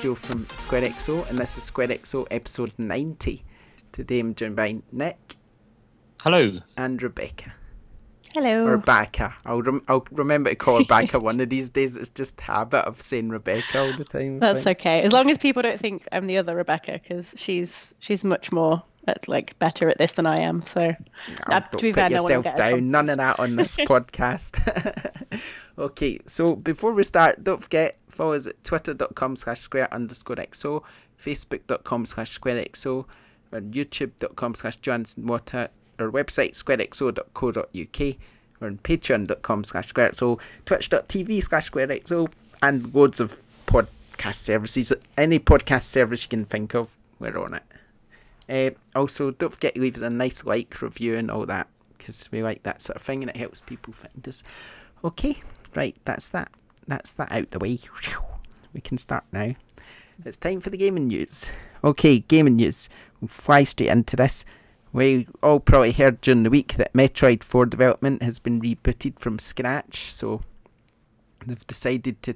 Joe from SquareXO, and this is SquareXO episode 90. Today I'm joined by Nick. Hello. And Rebecca. Hello. Or Becca. I'll remember to call her Becca one of these days. It's just habit of saying Rebecca all the time. That's okay, as long as people don't think I'm the other Rebecca, because she's much more better at this than I am. So don't put yourself down. None of that on this podcast. Okay, so before we start, don't forget, follow us at twitter.com/square_xo, facebook.com/squarexo, or youtube.com/johansonwater, our website squarexo.co.uk, or on patreon.com/squarexo, twitch.tv/squarexo, and loads of podcast services. Any podcast service you can think of, we're on it. Also, don't forget to leave us a nice like, review and all that, because we like that sort of thing and it helps people find us. Okay, right, that's that out the way. We can start now. It's time for the gaming news. Okay, gaming news. We'll fly straight into this. We all probably heard during the week that Metroid 4 development has been rebooted from scratch, so they've decided to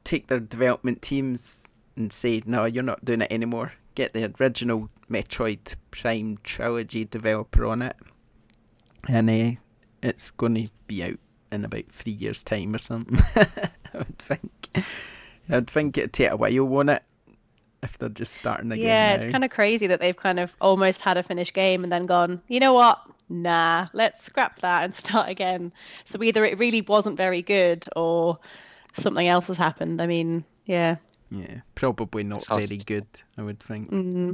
take their development teams and say, no, you're not doing it anymore. Get the original Metroid Prime trilogy developer on it, and it's going to be out in about 3 years' time or something. I would think it'd take a while, won't it? If they're just starting again. Yeah, now. It's kind of crazy that they've kind of almost had a finished game and then gone, you know what? Nah, let's scrap that and start again. So either it really wasn't very good or something else has happened. I mean, yeah. Yeah, probably not very good, I would think. Mm-hmm.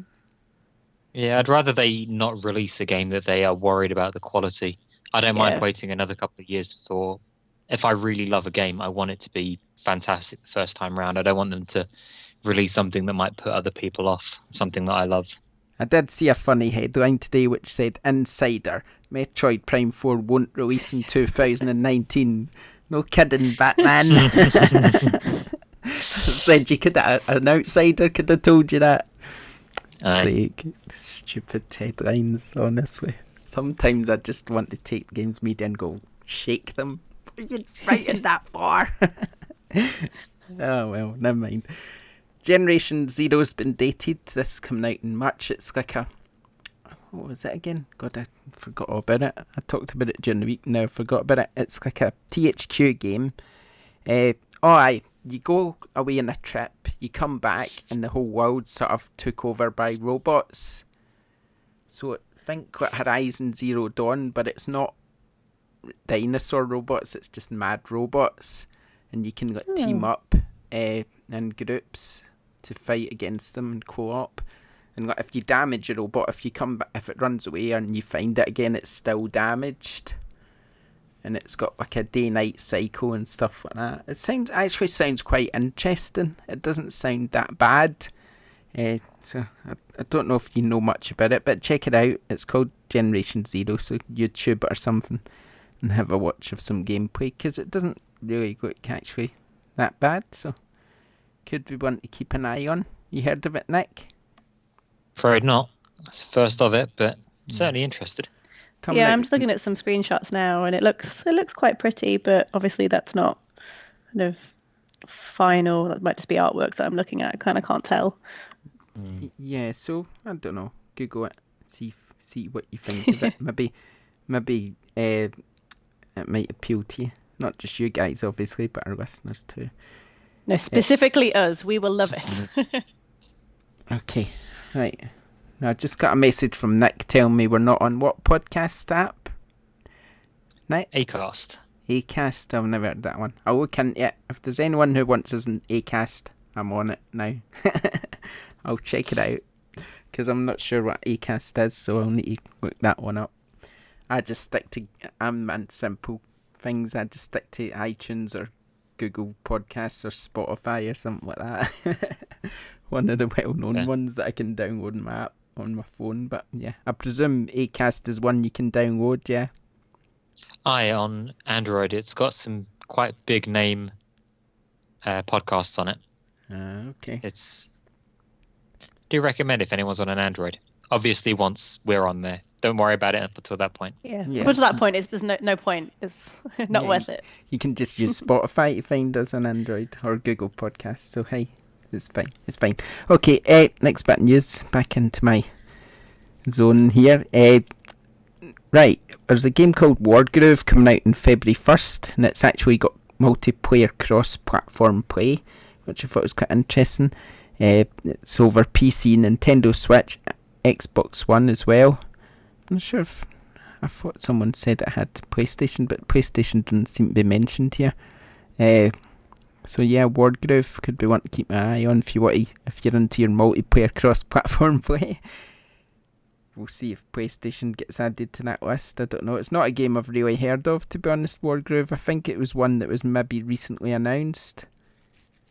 Yeah, I'd rather they not release a game that they are worried about the quality. I don't mind waiting another couple of years for... If I really love a game, I want it to be fantastic the first time round. I don't want them to release something that might put other people off, something that I love. I did see a funny headline today which said, Insider, Metroid Prime 4 won't release in 2019. No kidding, Batman. Said you could, an outsider could have told you that. Sake, stupid headlines, honestly. Sometimes I just want to take games media and go shake them. What are you writing that for? Oh well, never mind. Generation Zero's been dated. This is coming out in March. It's like a... What was it again? God, I forgot all about it. I talked about it during the week, now I forgot about it. It's like a THQ game. You go away on a trip, you come back, and the whole world sort of took over by robots. So think what Horizon Zero Dawn, but it's not dinosaur robots, it's just mad robots. And you can team up in groups to fight against them and co-op. And if you damage a robot, if it runs away and you find it again, it's still damaged. And it's got like a day-night cycle and stuff like that. It actually sounds quite interesting. It doesn't sound that bad. So I don't know if you know much about it, but check it out. It's called Generation Zero, so YouTube or something, and have a watch of some gameplay, because it doesn't really look actually that bad. So could be one to keep an eye on. You heard of it, Nick? Afraid not. That's the first of it, but certainly interested. I'm just looking at some screenshots now, and it looks quite pretty, but obviously that's not kind of final. That might just be artwork that I'm looking at. I kind of can't tell. Yeah, so I don't know. Google it, see what you think of it. Maybe it might appeal to you. Not just you guys, obviously, but our listeners too. No, specifically us. We will love it. Okay, right. Now, I just got a message from Nick telling me we're not on what podcast app? Nick? Acast. Acast, I've never heard that one. I'll look into it. If there's anyone who wants us in Acast, I'm on it now. I'll check it out, because I'm not sure what Acast is, so I'll need to look that one up. I'm on simple things. I just stick to iTunes or Google Podcasts or Spotify or something like that. One of the well-known ones that I can download on my app on my phone. But yeah, I presume Acast is one you can download, yeah? Aye, on Android. It's got some quite big name podcasts on it. Okay. Do recommend if anyone's on an Android. Obviously, once we're on there. Don't worry about it up until that point. Yeah. Up until that point, there's no point. It's not worth it. You can just use Spotify to find us on Android or Google Podcasts. So, hey, It's fine. It's fine. Okay, next bit of news. Back into my zone here. Right, there's a game called Wargroove coming out on February 1st, and it's actually got multiplayer cross-platform play, which I thought was quite interesting. It's over PC, Nintendo Switch, Xbox One as well. I'm not sure if... I thought someone said it had PlayStation, but PlayStation didn't seem to be mentioned here. So yeah, Wargroove could be one to keep my eye on if you're into your multiplayer cross-platform play. We'll see if PlayStation gets added to that list. I don't know. It's not a game I've really heard of, to be honest, Wargroove. I think it was one that was maybe recently announced.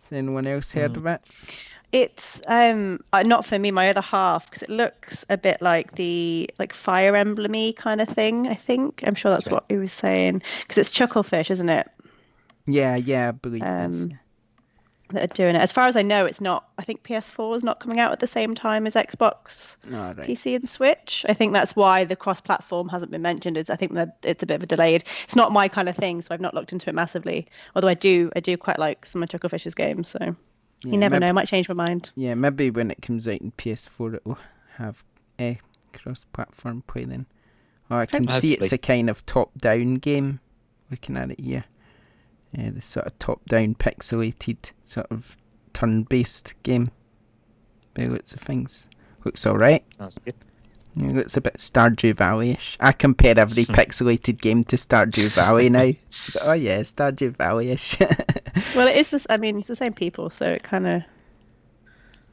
Has anyone else heard of it? It's not for me, my other half, because it looks a bit like the Fire Emblem-y kind of thing, I think. I'm sure that's what he was saying. Because it's Chucklefish, isn't it? Yeah, I believe that are doing it. As far as I know, it's not. I think PS4 is not coming out at the same time as Xbox, PC, and Switch. I think that's why the cross-platform hasn't been mentioned. I think that it's a bit of a delayed. It's not my kind of thing, so I've not looked into it massively. Although I do quite like some of Chucklefish's games. So you never know. I might change my mind. Yeah, maybe when it comes out in PS4, it will have a cross-platform play then. Oh, I can see it's a kind of top-down game. Looking at it here. The sort of top-down pixelated sort of turn-based game. By lots of things. Looks alright. That's good. It looks a bit Stardew Valley-ish. I compare every pixelated game to Stardew Valley now. Oh yeah, Stardew Valley-ish. Well, it is this. I mean, it's the same people, so it kind of...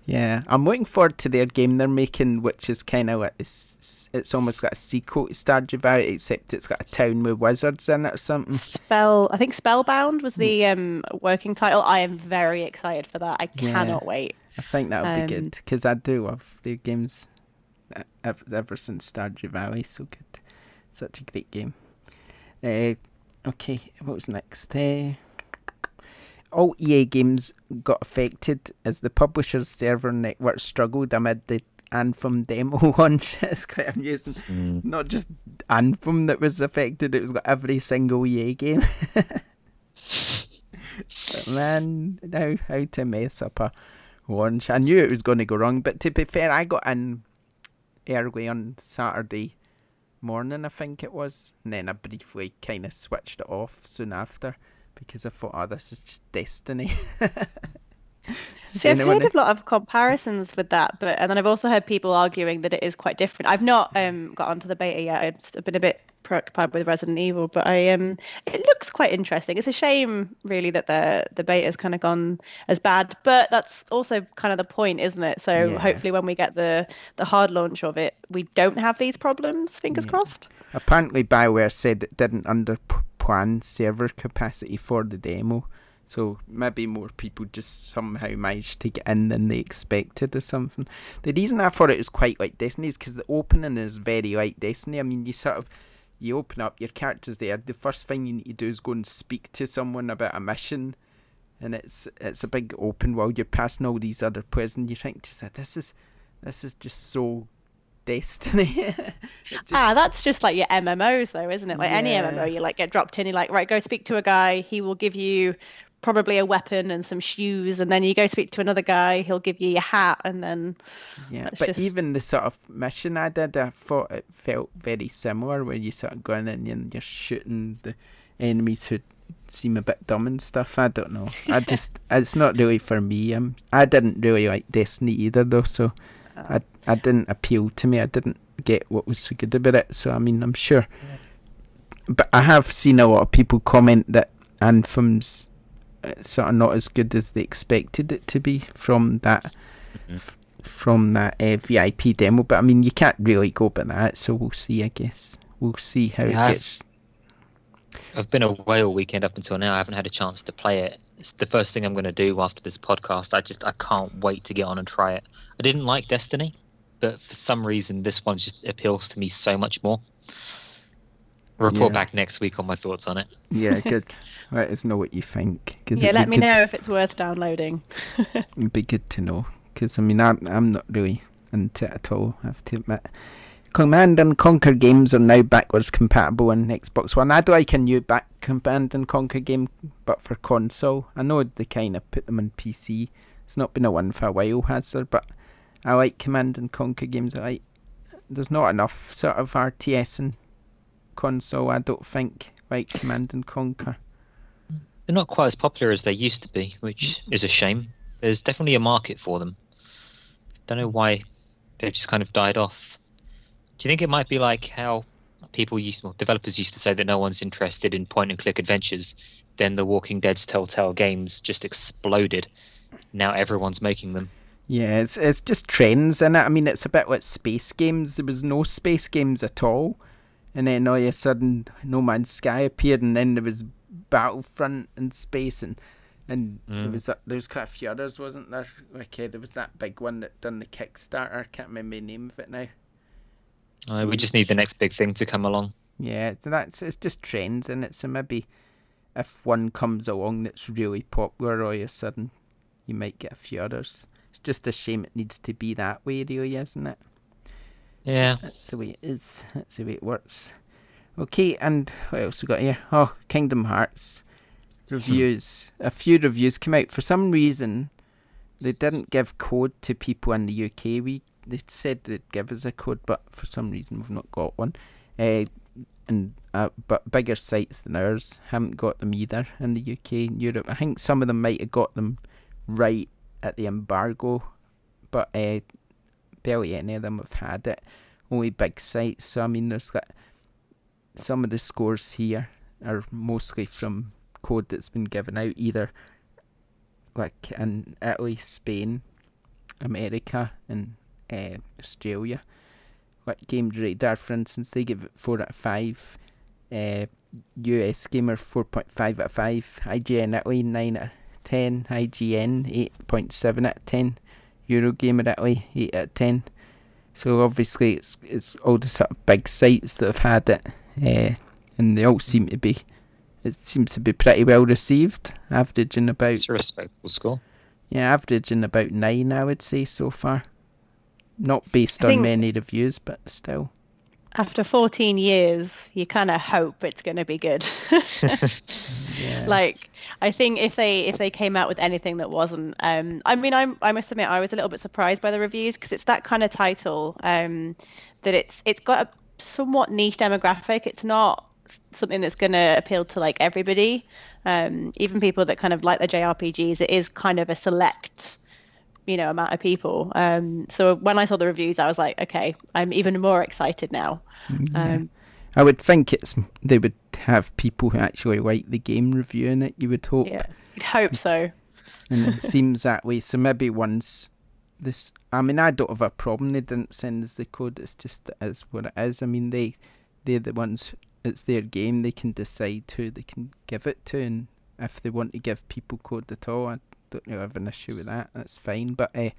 Yeah, I'm looking forward to their game they're making, which is kind of like it's almost got a sequel to Stardew Valley, except it's got a town with wizards in it or something. I think Spellbound was the working title. I am very excited for that. I cannot wait. I think that'll be good, because I do love their games ever since Stardew Valley. So good, such a great game. Okay, what was next? All EA games got affected as the publisher's server network struggled amid the Anthem demo launch. It's quite amusing. Not just Anthem that was affected, it was like every single EA game. But man, now how to mess up a launch. I knew it was going to go wrong, but to be fair, I got in early on Saturday morning, I think it was, and then I briefly kind of switched it off soon after. Because I thought, this is just Destiny. See, I've heard a lot of comparisons with that, and then I've also heard people arguing that it is quite different. I've not got onto the beta yet. I've been a bit preoccupied with Resident Evil, but it looks quite interesting. It's a shame, really, that the beta's kind of gone as bad, but that's also kind of the point, isn't it? So hopefully when we get the hard launch of it, we don't have these problems, fingers crossed. Apparently BioWare said it didn't plan server capacity for the demo, so maybe more people just somehow managed to get in than they expected or something. The reason I thought it was quite like Destiny is because the opening is very like Destiny. I mean, you open up, your character's there, the first thing you need to do is go and speak to someone about a mission, and it's a big open world, you're passing all these other players, and you think just that this is just so Destiny. That's just like your MMOs though, isn't it? Like any MMO, you like get dropped in, you're like, right, go speak to a guy, he will give you probably a weapon and some shoes, and then you go speak to another guy, he'll give you your hat, and then even the sort of mission I did, I thought it felt very similar, where you sort of go in and you're shooting the enemies who seem a bit dumb and stuff. I don't know. It's not really for me. I didn't really like Destiny either though, so I didn't appeal to me. I didn't get what was so good about it. So I mean, I'm sure, but I have seen a lot of people comment that Anthem's sort of not as good as they expected it to be from that VIP demo. But I mean, you can't really go by that. So we'll see. I guess we'll see how it gets. I've been away all weekend up until now. I haven't had a chance to play it. It's the first thing I'm going to do after this podcast. I can't wait to get on and try it. I didn't like Destiny, but for some reason this one just appeals to me so much more. I'll report back next week on my thoughts on it. Yeah, good. Let us know what you think. Let me know if it's worth downloading. It'd be good to know, because I mean, I'm not really into it at all, I have to admit. Command and Conquer games are now backwards compatible on Xbox One. I'd like a new Command and Conquer game, but for console. I know they kind of put them on PC It's not been a one for a while, has there? But I like Command and Conquer games. There's not enough sort of RTS and console, I don't think, like Command and Conquer. They're not quite as popular as they used to be, which is a shame. There's definitely a market for them. Don't know why they've just kind of died off. Do you think it might be like how developers used to say that no one's interested in point-and-click adventures? Then the Walking Dead's Telltale games just exploded. Now everyone's making them. Yeah, it's just trends, and I mean, it's a bit like space games. There was no space games at all, and then all of a sudden No Man's Sky appeared, and then there was Battlefront in space, and there was quite a few others, wasn't there? Like there was that big one that done the Kickstarter. I can't remember the name of it now. We just need the next big thing to come along. Yeah, so it's just trends, and it's maybe if one comes along that's really popular, all of a sudden you might get a few others. It's just a shame it needs to be that way, really, isn't it? Yeah. That's the way it is. That's the way it works. Okay, and what else we got here? Oh, Kingdom Hearts reviews. A few reviews came out. For some reason, they didn't give code to people in the UK. They said they'd give us a code, but for some reason we've not got one. But bigger sites than ours haven't got them either in the UK and Europe. I think some of them might have got them right at the embargo, but barely any of them have had it. Only big sites. So I mean, there's got some of the scores here are mostly from code that's been given out either like in Italy, Spain, America, and Australia. Like Games Radar, for instance, they give it 4 out of 5. US Gamer 4.5 out of 5. IGN Italy 9 out of 10. IGN 8.7 out of 10. Eurogamer Italy 8 out of 10. So obviously it's all the sort of big sites that have had it, and they all seem to be. It seems to be pretty well received, averaging about. It's a respectable score. Yeah, averaging about 9, I would say so far. Not based on many reviews, but still. After 14 years, you kind of hope it's going to be good. Yeah. Like, I think if they came out with anything that wasn't, I mean, I must admit I was a little bit surprised by the reviews because it's that kind of title that it's got a somewhat niche demographic. It's not something that's going to appeal to like everybody, even people that kind of like the JRPGs. It is kind of a select amount of people. So when I saw the reviews, I was like, okay, I'm even more excited now. I would think they would have people who actually like the game reviewing it, you would hope. Yeah, you'd hope so. And it seems that way. So maybe once this, I mean, I don't have a problem. They didn't send us the code. It's just it is what it is. I mean, they're the ones, it's their game. They can decide who they can give it to. And if they want to give people code at all, I don't really have an issue with that. That's fine. But I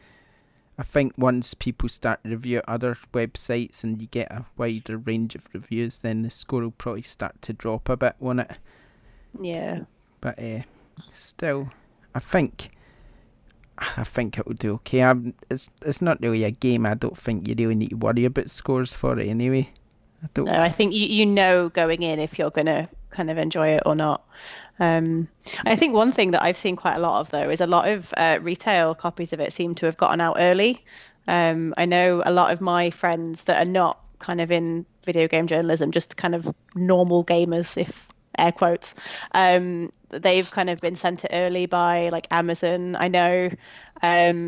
think once people start to review other websites and you get a wider range of reviews, then the score will probably start to drop a bit, won't it? Yeah. But still, I think it will do okay. It's not really a game. I don't think you really need to worry about scores for it anyway. I think you know going in if you're going to kind of enjoy it or not. I think one thing that I've seen quite a lot of, though, is a lot of retail copies of it seem to have gotten out early. I know a lot of my friends that are not kind of in video game journalism, just kind of normal gamers, if air quotes, they've kind of been sent it early by like Amazon. I know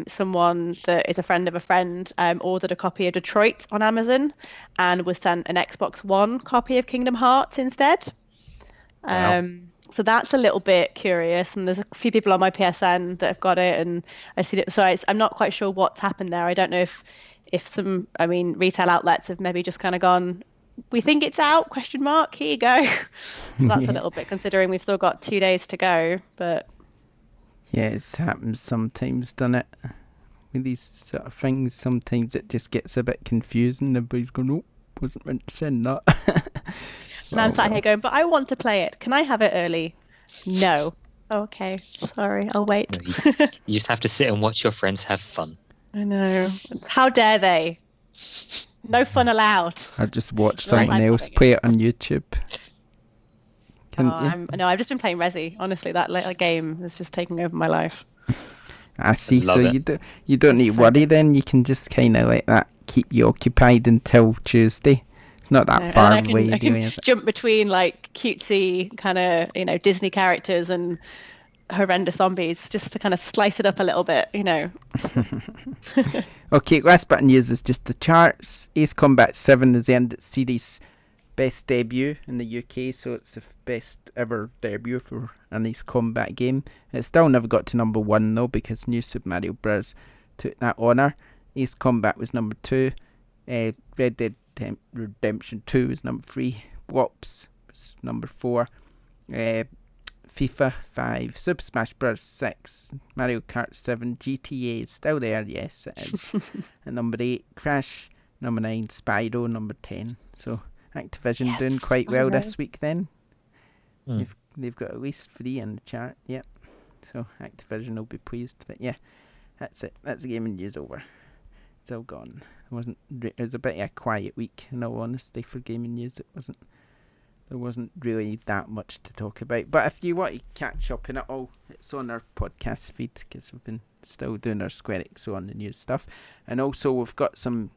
someone that is a friend of a friend ordered a copy of Detroit on Amazon and was sent an Xbox One copy of Kingdom Hearts instead. Wow. So that's a little bit curious, and there's a few people on my PSN that have got it, and I've seen it. So I'm not quite sure what's happened there. I don't know if some, I mean, retail outlets have maybe just kind of gone, we think it's out, ? Here you go. So that's a little bit, considering we've still got 2 days to go. But yeah, it's happened sometimes, doesn't it? With these sort of things, sometimes it just gets a bit confusing. Everybody's going, oh, wasn't meant to send that. And I'm sat here going, but I want to play it. Can I have it early? No. Okay, sorry, I'll wait. No, you just have to sit and watch your friends have fun. I know. How dare they? No fun allowed. I just watch someone else play it on YouTube. I've just been playing Resi. Honestly, that game is just taking over my life. I see. So Love it. you don't need It's to so worry good. then. You can just kind of let that keep you occupied until Tuesday. It's not No, that and far then away, I can really, is it? jump between like cutesy kind of Disney characters and horrendous zombies just to kind of slice it up a little bit. Okay, last bit of news is just the charts. Ace Combat 7 has earned its series best debut in the UK, so it's the best ever debut for an Ace Combat game. It still never got to number 1 though, because New Super Mario Bros. Took that honour. Ace Combat was number 2. Red Dead Redemption 2 was number 3. Wops was number 4. FIFA 5, Super Smash Bros. 6, Mario Kart 7, GTA is still there, yes it is. And number 8, Crash, number 9, Spyro, number 10. So Activision Yes, doing quite well Spyro. this week then. Mm. They've got at least 3 in the chart, yep. So Activision will be pleased, but yeah, that's it. That's the gaming news over. It's all gone. It was a bit of a quiet week, in all honesty, for gaming news. There wasn't really that much to talk about. But if you want to catch up in it all, it's on our podcast feed, because we've been still doing our SquareXO On the news stuff. And also we've got some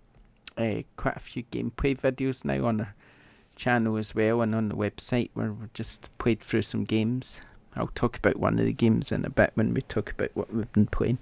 quite a few gameplay videos now on our channel as well, and on the website, where we've just played through some games. I'll talk about one of the games in a bit when we talk about what we've been playing.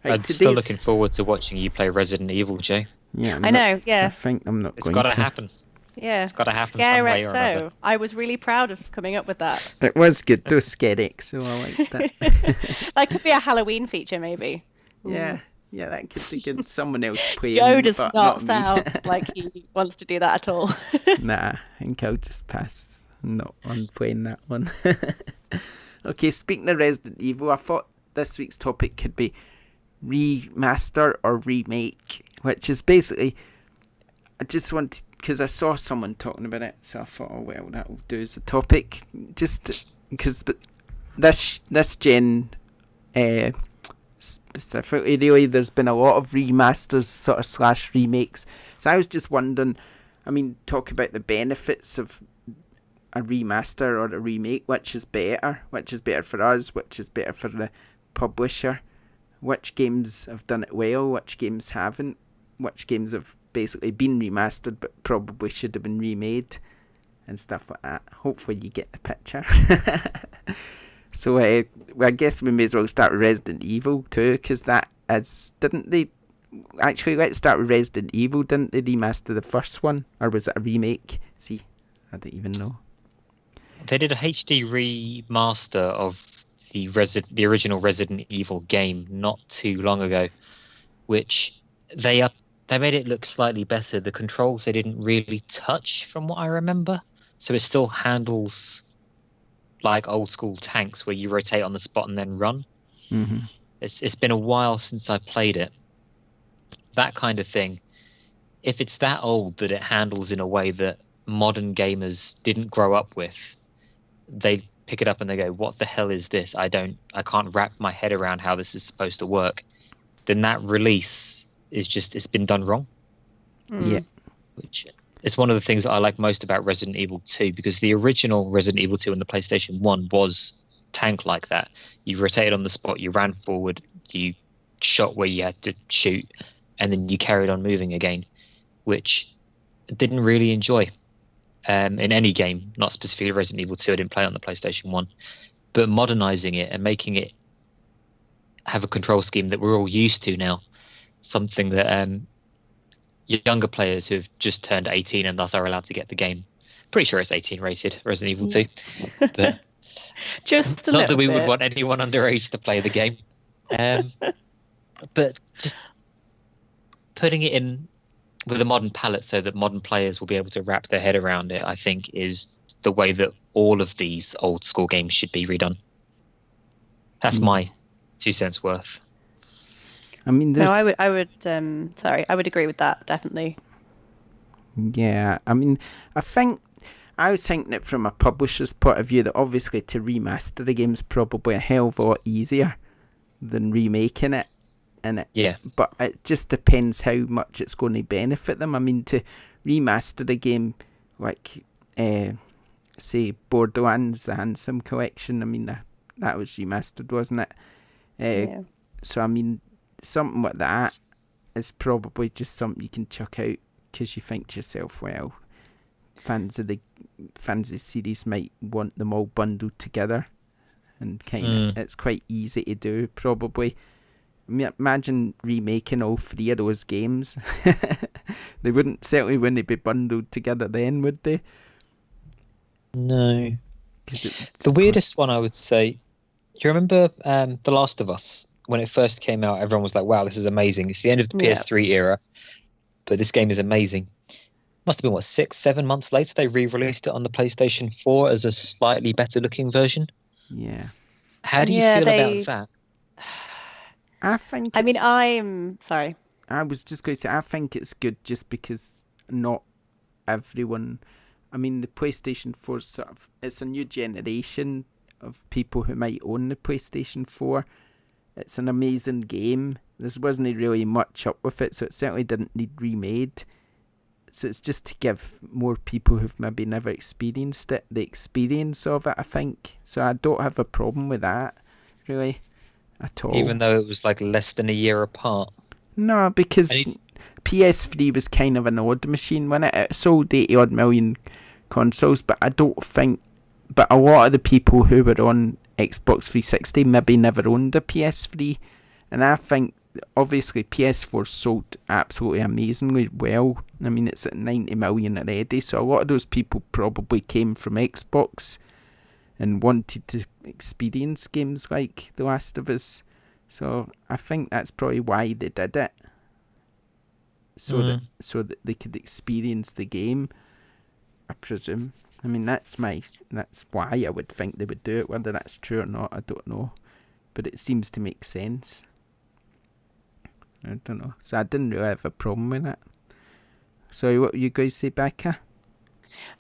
Right, I'm still looking forward to watching you play Resident Evil, Jay. Yeah, I know, yeah. I think I'm not It's going got to. to happen. Yeah. It's got to happen some way or another. SquareXO. I was really proud of coming up with that. It was good, though, SquareXO, I like that. That could be a Halloween feature, maybe. Yeah, that could be good. Someone else playing, Joe does but not me. sound like he wants to do that at all. Nah, I think I'll just pass. Not on playing that one. Okay, speaking of Resident Evil, I thought this week's topic could be remaster or remake, which is basically, I just wanted, because I saw someone talking about it, so I thought, oh well, that'll do as a topic, just because this gen, specifically, really, there's been a lot of remasters sort of / remakes, so I was just wondering, I mean, talk about the benefits of a remaster or a remake, which is better for us, which is better for the publisher, which games have done it well, which games haven't, which games have basically been remastered but probably should have been remade, and stuff like that. Hopefully you get the picture. So I guess we may as well start with Resident Evil 2, because let's start with Resident Evil. Didn't they remaster the first one, or was it a remake? See, I don't even know. They did a HD remaster of the original Resident Evil game not too long ago, which they made it look slightly better. The controls they didn't really touch, from what I remember, so it still handles like old school tanks where you rotate on the spot and then run. Mm-hmm. It's been a while since I played it. That kind of thing. If it's that old that it handles in a way that modern gamers didn't grow up with, they pick it up and they go, what the hell is this? I can't wrap my head around how this is supposed to work. Then that release is just, it's been done wrong. Yeah. Which is one of the things that I like most about Resident Evil 2, because the original Resident Evil 2 on the PlayStation 1 was tank like that. You rotated on the spot, you ran forward, you shot where you had to shoot, and then you carried on moving again, which I didn't really enjoy. In any game, not specifically Resident Evil 2, I didn't play it on the PlayStation 1, but modernizing it and making it have a control scheme that we're all used to now, something that younger players who've just turned 18 and thus are allowed to get the game. Pretty sure it's 18 rated, Resident Evil 2. But Just a not little that we bit. would want anyone underage to play the game. But just putting it in with a modern palette so that modern players will be able to wrap their head around it, I think, is the way that all of these old school games should be redone. That's my 2 cents worth. I mean, No, I would agree with that, definitely. Yeah, I mean, I was thinking it from a publisher's point of view, that obviously to remaster the game is probably a hell of a lot easier than remaking it. Yeah. But it just depends how much it's going to benefit them. I mean, to remaster the game, like, say, Borderlands, the Handsome Collection, I mean, that was remastered, wasn't it? Yeah. So I mean, something like that is probably just something you can chuck out because you think to yourself, well, fans of the series might want them all bundled together, and kind of it's quite easy to do probably. I mean, imagine remaking all 3 of those games. They certainly wouldn't be bundled together then, would they? No. The weirdest one I would say, do you remember The Last of Us? When it first came out, everyone was like, wow, this is amazing. It's the end of the PS3 era, but this game is amazing. Must have been, 6-7 months later, they re-released it on the PlayStation 4 as a slightly better looking version. Yeah. How do you feel about that? I'm sorry. I was just going to say, I think it's good just because not everyone... I mean, the PlayStation 4 it's a new generation of people who might own the PlayStation 4. It's an amazing game. There wasn't really much up with it, so it certainly didn't need remade. So it's just to give more people who've maybe never experienced it the experience of it, I think. So I don't have a problem with that, really, at all. Even though it was like less than a year apart? No, because PS3 was kind of an odd machine when it sold 80 odd million consoles, but I don't think... But a lot of the people who were on Xbox 360 maybe never owned a PS3, and I think obviously PS4 sold absolutely amazingly well. I mean, it's at 90 million already, so a lot of those people probably came from Xbox and wanted to experience games like The Last of Us. So I think that's probably why they did it, so that they could experience the game, I presume. I mean, that's why I would think they would do it. Whether that's true or not, I don't know, but it seems to make sense. I don't know. So I didn't really have a problem with it. Sorry, what were you guys say, Becca?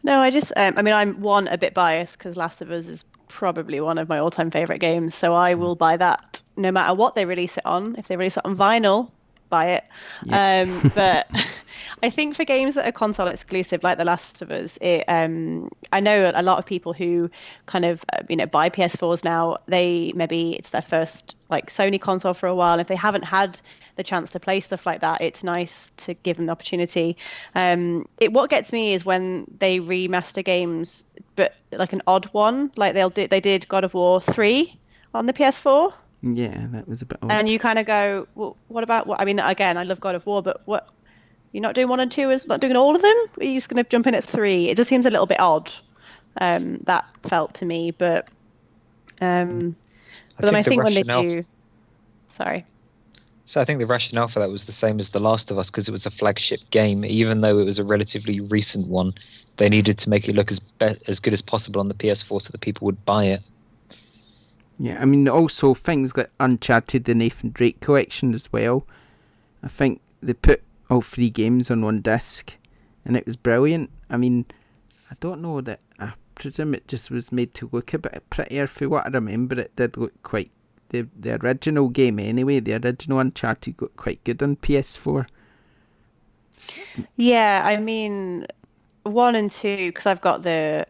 No, I just, I'm a bit biased because Last of Us is probably one of my all-time favorite games. So I will buy that no matter what they release it on. If they release it on vinyl, buy it. Yeah. But I think for games that are console exclusive, like The Last of Us, I know a lot of people who kind of buy PS4s now. Maybe it's their first like Sony console for a while. If they haven't had the chance to play stuff like that, it's nice to give them the opportunity. What gets me is when they remaster games, but like an odd one, like they did God of War 3 on the PS4. Yeah, that was a bit odd. And you kind of go, well, what about what? I mean, again, I love God of War, but what? You're not doing 1 and 2? Is not doing all of them? Are you just going to jump in at 3? It just seems a little bit odd. That felt to me, but then I think when they do, sorry. So I think the rationale for that was the same as The Last of Us, because it was a flagship game. Even though it was a relatively recent one, they needed to make it look as good as possible on the PS4 so that people would buy it. Yeah, I mean, also things like Uncharted, the Nathan Drake collection as well. I think they put all 3 games on one disc, and it was brilliant. I mean, I don't know that. I presume it just was made to look a bit prettier. For what I remember, it did look quite... The original game anyway, the original Uncharted got quite good on PS4. Yeah, I mean, 1 and 2, because I've got the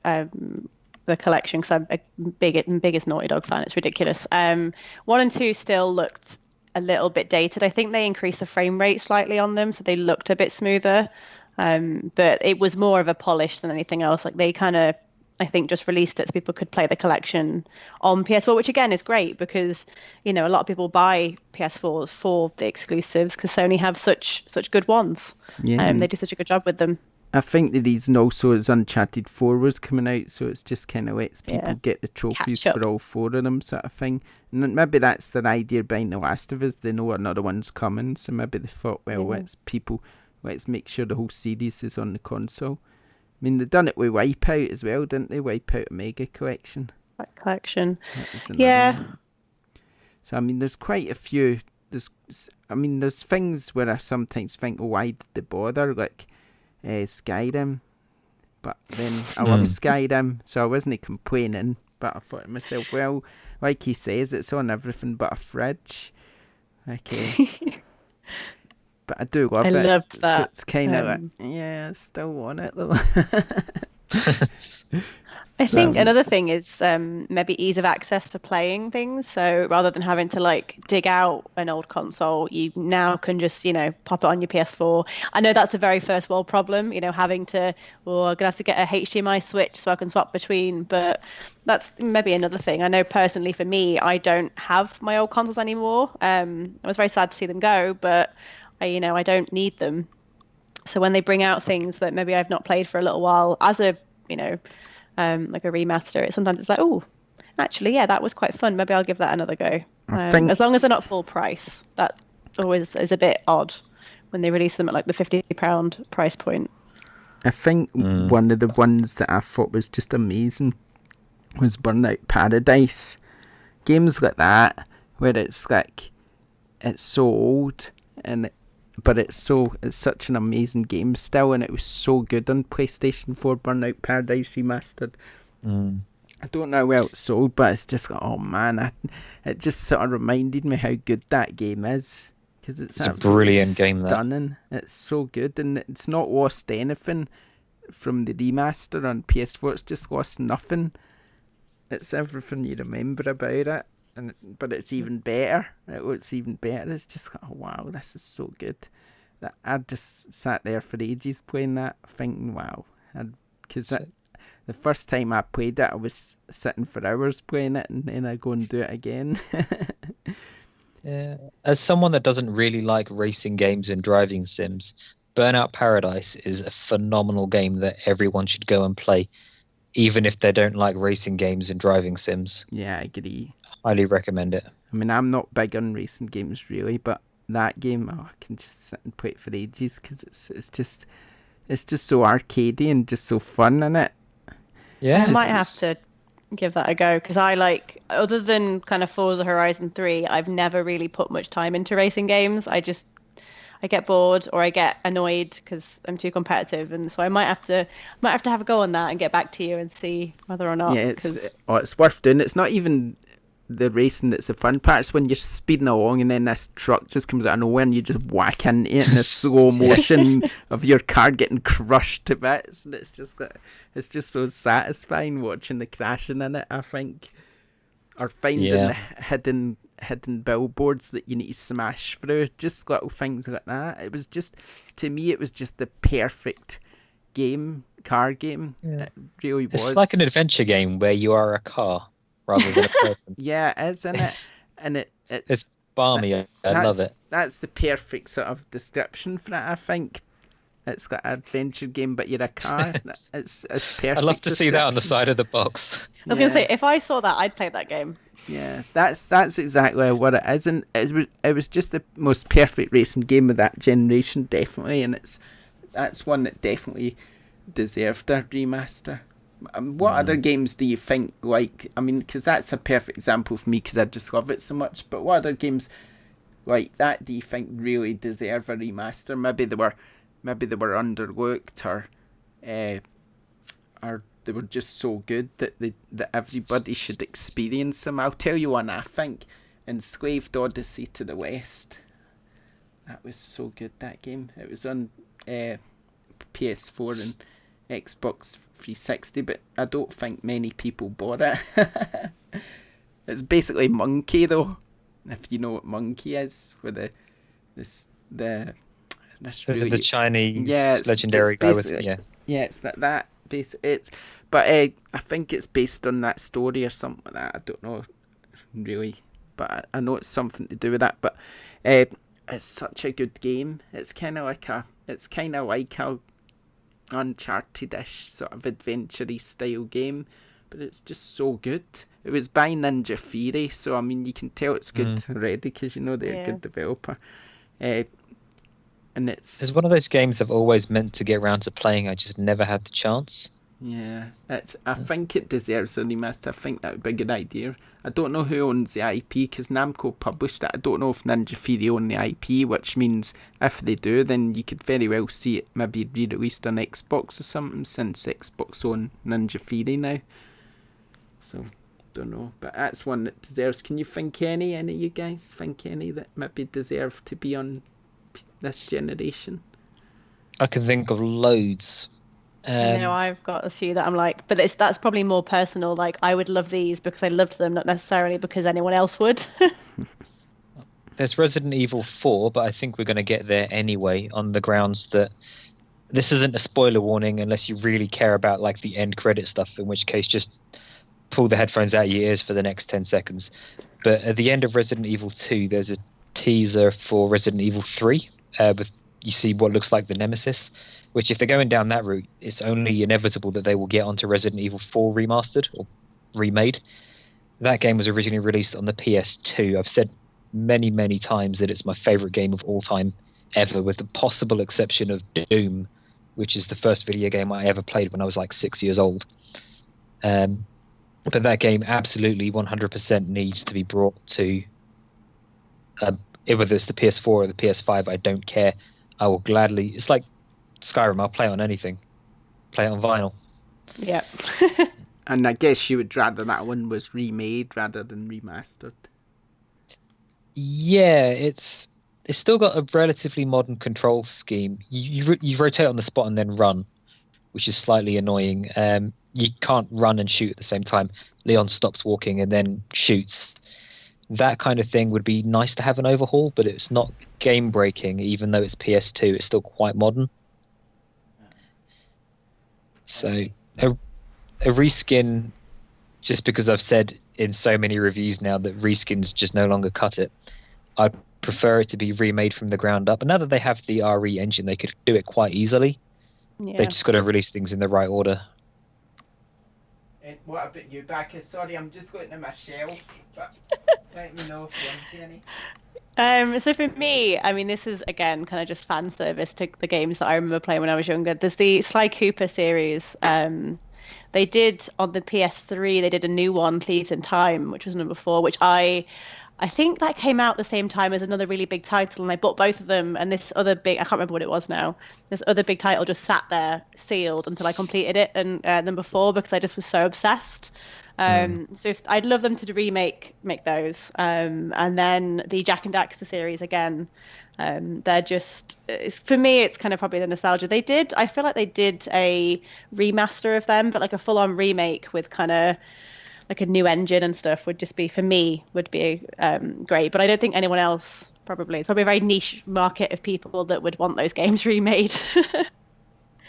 collection, because I'm a biggest Naughty Dog fan. It's ridiculous. 1 and 2 still looked a little bit dated. I think they increased the frame rate slightly on them, so they looked a bit smoother. But it was more of a polish than anything else. Like they kind of, I think, just released it so people could play the collection on PS4, which again is great because a lot of people buy PS4s for the exclusives because Sony have such good ones. Yeah, they do such a good job with them. I think the reason also is Uncharted 4 was coming out, so it's just kind of lets people get the trophies for all 4 of them, sort of thing. And maybe that's their idea behind The Last of Us. They know another one's coming, so maybe they thought, well, let's make sure the whole series is on the console. I mean, they done it with Wipeout as well, didn't they? Wipeout Mega Collection. That collection. Yeah. One. So, I mean, there's quite a few. There's things where I sometimes think, why did they bother? Like Skyrim. But then I love Skyrim, so I wasn't complaining. But I thought to myself, well, like he says, it's on everything but a fridge. Okay. But I do love it. I loved that. So it's kind of like, I still want it though. I think another thing is maybe ease of access for playing things. So rather than having to like dig out an old console, you now can just, pop it on your PS4. I know that's a very first world problem, having to, I'm gonna have to get a HDMI switch so I can swap between. But that's maybe another thing. I know personally for me, I don't have my old consoles anymore. I was very sad to see them go, but I don't need them. So when they bring out things that maybe I've not played for a little while, as a, like a remaster, sometimes it's like, oh, actually, yeah, that was quite fun. Maybe I'll give that another go. I think As long as they're not full price, that always is a bit odd when they release them at like the £50 price point. I think one of the ones that I thought was just amazing was Burnout Paradise. Games like that, where it's like, it's so old, but it's such an amazing game still, and it was so good on PlayStation 4, Burnout Paradise Remastered. I don't know how it's sold, but it's just like, oh man, it just sort of reminded me how good that game is. Because it's a brilliant game, stunning. It's so good, and it's not lost anything from the remaster on PS4. It's just lost nothing. It's everything you remember about it. But it's even better. It looks even better. It's just like, oh wow, this is so good. I just sat there for ages playing that, thinking, wow. Because the first time I played it, I was sitting for hours playing it, and then I go and do it again. Yeah. As someone that doesn't really like racing games and driving sims, Burnout Paradise is a phenomenal game that everyone should go and play, even if they don't like racing games and driving sims. Yeah, I agree. Highly recommend it. I mean, I'm not big on racing games really, but that game, I can just sit and play it for ages because it's just so arcadey and just so fun in it. Yeah, I might have to give that a go because I like, other than kind of Forza Horizon 3, I've never really put much time into racing games. I get bored or I get annoyed because I'm too competitive, and so I might have to have a go on that and get back to you and see whether or not. Yeah, it's worth doing. It's not even the racing that's the fun part. It's when you're speeding along and then this truck just comes out of nowhere and you just whack into it in a slow motion of your car getting crushed to bits, and it's just so satisfying watching the crashing in it, I think, or finding the hidden billboards that you need to smash through, just little things like that. It was just, to me, it was just the perfect car game. It really was. It's like an adventure game where you are a car rather than a person. Yeah, it is, isn't it? And it's balmy. I love it. That's the perfect sort of description for it, I think. It's got an adventure game, but you're a car. It's perfect. I'd love to see that on the side of the box. I was going to say, if I saw that, I'd play that game. Yeah, that's exactly what it is, and it was just the most perfect racing game of that generation, definitely, and that's one that definitely deserved a remaster. What other games do you think, like, I mean, because that's a perfect example for me because I just love it so much, but what other games like that do you think really deserve a remaster? Maybe they were underlooked, or they were just so good that everybody should experience them. I'll tell you one, I think, Enslaved Odyssey to the West. That was so good, that game. It was on PS4 and Xbox 360, but I don't think many people bought it. It's basically Monkey, though, if you know what Monkey is, with the Chinese legendary guy with it's like that. I think it's based on that story or something like that. I don't know really, but I know it's something to do with that. But it's such a good game. It's kind of like a Uncharted-ish sort of adventure-y style game, but it's just so good. It was by Ninja Theory, so I mean you can tell it's good already because you know they're a good developer. And it's one of those games I've always meant to get around to playing. I just never had the chance. Yeah, I think it deserves a remaster. I think that would be a good idea. I don't know who owns the IP because Namco published it. I don't know if Ninja Theory own the IP, which means if they do, then you could very well see it maybe re-released on Xbox or something, since Xbox own Ninja Theory now. So, don't know. But that's one that deserves. Can you think any of you guys think any that maybe deserve to be on this generation? I can think of loads. I know I've got a few that I'm like, but that's probably more personal. Like I would love these because I loved them, not necessarily because anyone else would. There's Resident Evil 4, but I think we're going to get there anyway on the grounds that this isn't a spoiler warning unless you really care about like the end credit stuff, in which case just pull the headphones out of your ears for the next 10 seconds. But at the end of Resident Evil 2, there's a teaser for Resident Evil 3, with you see what looks like the Nemesis, which if they're going down that route, it's only inevitable that they will get onto Resident Evil 4 remastered or remade. That game was originally released on the PS2. I've said many, many times that it's my favorite game of all time ever, with the possible exception of Doom, which is the first video game I ever played when I was like 6 years old. But that game absolutely 100% needs to be brought to whether it's the PS4 or the PS5, I don't care. I will gladly. It's like Skyrim. I'll play on anything. Play it on vinyl. Yeah. And I guess you would rather that one was remade rather than remastered. Yeah, it's still got a relatively modern control scheme. You rotate on the spot and then run, which is slightly annoying. You can't run and shoot at the same time. Leon stops walking and then shoots. That kind of thing would be nice to have an overhaul, but it's not game breaking. Even though it's PS2, it's still quite modern. So a reskin, just because I've said in so many reviews now that reskins just no longer cut it, I'd prefer it to be remade from the ground up. And now that they have the RE engine, they could do it quite easily. Yeah. They've just got to release things in the right order. And what about you, Becca? Sorry, I'm just going to my shelf, but let me know if you want any. So for me, I mean, this is again kind of just fan service to the games that I remember playing when I was younger. There's the Sly Cooper series. They did on the PS3. They did a new one, Thieves in Time, which was number 4, which I think that came out the same time as another really big title, and I bought both of them. And this other big, I can't remember what it was now. This other big title just sat there sealed until I completed it, and number 4, because I just was so obsessed. So if I'd love them to make those. And then the Jak and Daxter series again. They're just, for me, it's kind of probably the nostalgia. I feel like they did a remaster of them, but like a full-on remake with kind of like a new engine and stuff would just be, for me, would be great. But I don't think anyone else probably. It's probably a very niche market of people that would want those games remade. I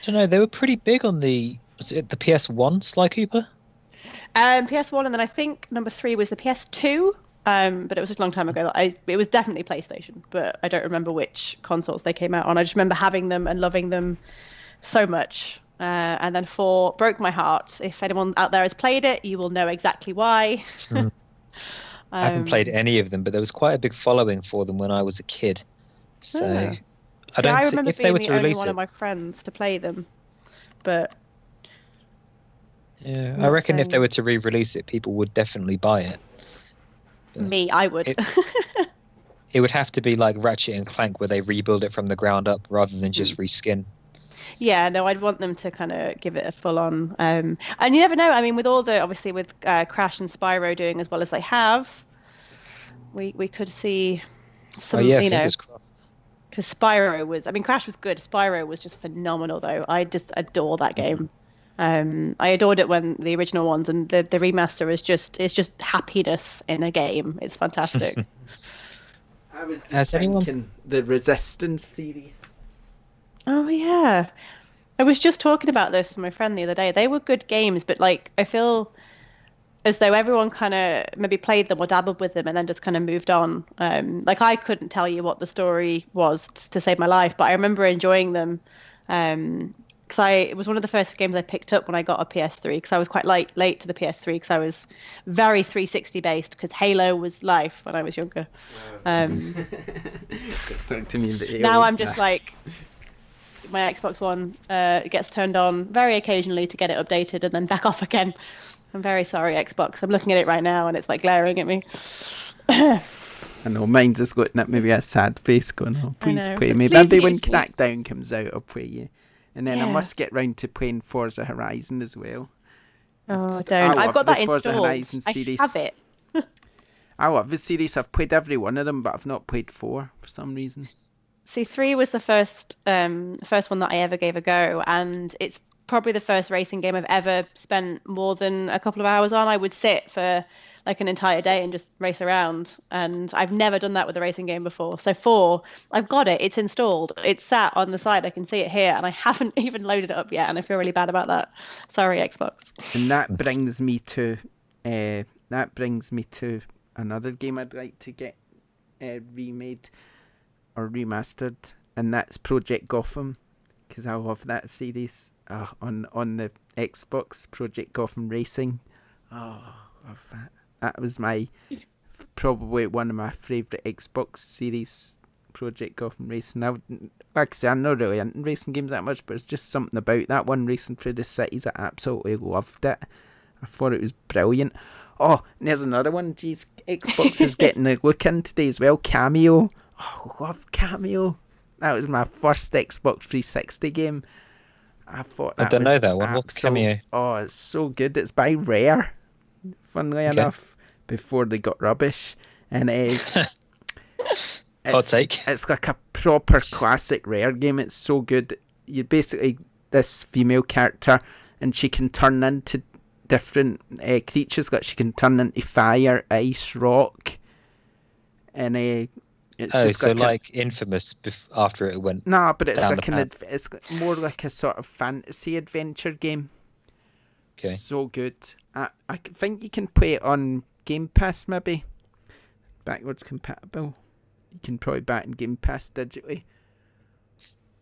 don't know. They were pretty big on was it the PS1 Sly Cooper? PS1, and then I think number 3 was the PS2. But it was a long time ago. It was definitely PlayStation, but I don't remember which consoles they came out on. I just remember having them and loving them so much. And then 4 broke my heart. If anyone out there has played it, you will know exactly why. I haven't played any of them, but there was quite a big following for them when I was a kid. So I remember if they were being to the only release one it, of my friends to play them. But yeah, I reckon if they were to re-release it, people would definitely buy it. Me, I would. It would have to be like Ratchet and Clank, where they rebuild it from the ground up rather than just reskin. Yeah, no, I'd want them to kind of give it a full-on. And you never know. I mean, with all the, obviously, with Crash and Spyro doing as well as they have, we could see some, fingers crossed. Because Spyro was, I mean, Crash was good. Spyro was just phenomenal, though. I just adore that game. I adored it when the original ones, and the remaster is just happiness in a game. It's fantastic. I was just thinking the Resistance series. Oh yeah, I was just talking about this with my friend the other day. They were good games, but like I feel as though everyone kind of maybe played them or dabbled with them and then just kind of moved on. Like I couldn't tell you what the story was to save my life, but I remember enjoying them. Because it was one of the first games I picked up when I got a PS3, because I was quite late to the PS3, because I was very 360 based, because Halo was life when I was younger. Talk to me now I'm just like, my Xbox One gets turned on very occasionally to get it updated and then back off again. I'm very sorry, Xbox. I'm looking at it right now and it's like glaring at me. I know, mine's just got maybe a sad face going, oh, please play me. Please Maybe when Crackdown comes out, I'll play you. And then I must get round to playing Forza Horizon as well. Oh, don't. I've got that Forza installed. Horizon series. I have it. I love the series. I've played every one of them, but I've not played 4 for some reason. See, 3 was the first one that I ever gave a go, and it's probably the first racing game I've ever spent more than a couple of hours on. I would sit for like an entire day and just race around, and I've never done that with a racing game before. So 4, I've got it. It's installed. It's sat on the side. I can see it here, and I haven't even loaded it up yet, and I feel really bad about that. Sorry, Xbox. And that brings me to another game I'd like to get remade or remastered, and that's Project Gotham, because I love that series on the Xbox. Project Gotham Racing. Oh, love that. That was probably one of my favourite Xbox series, Project Gotham Racing. Like I say, I'm not really into racing games that much, but it's just something about that one, racing through the cities. I absolutely loved it. I thought it was brilliant. Oh, and there's another one. Jeez, Xbox is getting a look in today as well. Cameo. Oh, I love Cameo. That was my first Xbox 360 game. I don't know that one. What's Cameo? Oh, it's so good. It's by Rare, funnily enough, before they got rubbish. And hot take. It's like a proper classic Rare game. It's so good. You're basically this female character, and she can turn into different creatures. Like she can turn into fire, ice, rock, and it's just like Infamous after it went. No, but it's like it's more like a sort of fantasy adventure game. Okay. So good. I think you can play it on Game Pass, maybe. Backwards compatible. You can probably buy it in Game Pass digitally.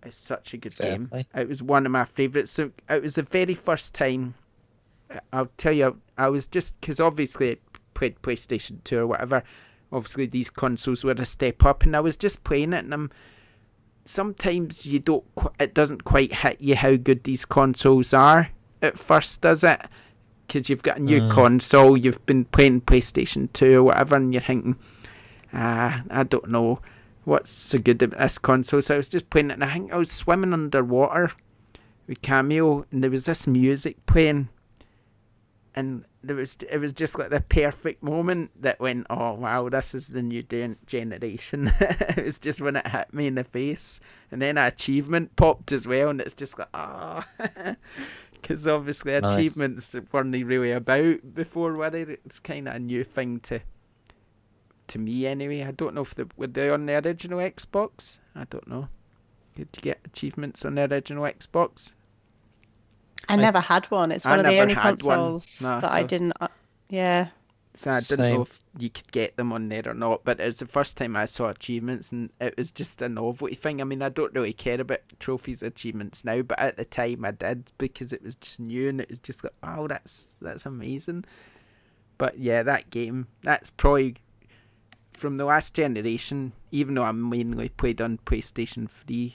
It's such a good game. It was one of my favourites. So it was the very first time. I'll tell you, I was just, because obviously I played PlayStation 2 or whatever. Obviously these consoles were a step up, and I was just playing it, and sometimes it doesn't quite hit you how good these consoles are at first, does it? Because you've got a new console, you've been playing PlayStation 2 or whatever, and you're thinking, I don't know what's so good about this console. So I was just playing it, and I think I was swimming underwater with Cameo, and there was this music playing, and it was just like the perfect moment that went, oh wow, this is the new generation. It was just when it hit me in the face, and then an achievement popped as well, and it's just like, because obviously achievements weren't really about before, were they? It's kind of a new thing to me anyway. I don't know if were they on the original Xbox. I don't know. Did you get achievements on the original Xbox? I never had one. It's one of the only consoles that I didn't. Yeah. So I didn't know if you could get them on there or not, but it was the first time I saw achievements, and it was just a novelty thing. I mean, I don't really care about trophies, achievements now, but at the time I did, because it was just new, and it was just like, wow, that's amazing. But yeah, that game, that's probably from the last generation. Even though I mainly played on PlayStation 3,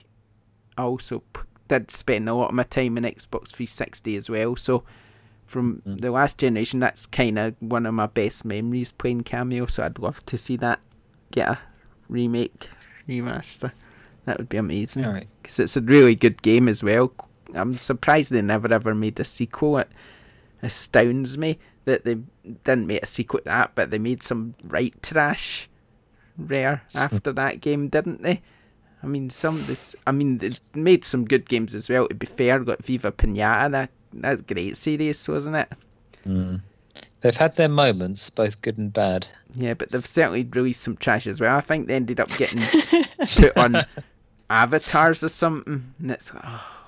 I also did spend a lot of my time in Xbox 360 as well, so from the last generation, that's kind of one of my best memories, playing Cameo. So I'd love to see that get a remake, remaster. That would be amazing, because it's a really good game as well. I'm surprised they never ever made a sequel. It astounds me that they didn't make a sequel to that, but they made some right trash Rare after that game, didn't they? I mean, they made some good games as well, to be fair. Got Viva Pinata, that's a great series, wasn't it? They've had their moments, both good and bad. Yeah, but they've certainly released some trash as well. I think they ended up getting put on Avatars or something, and it's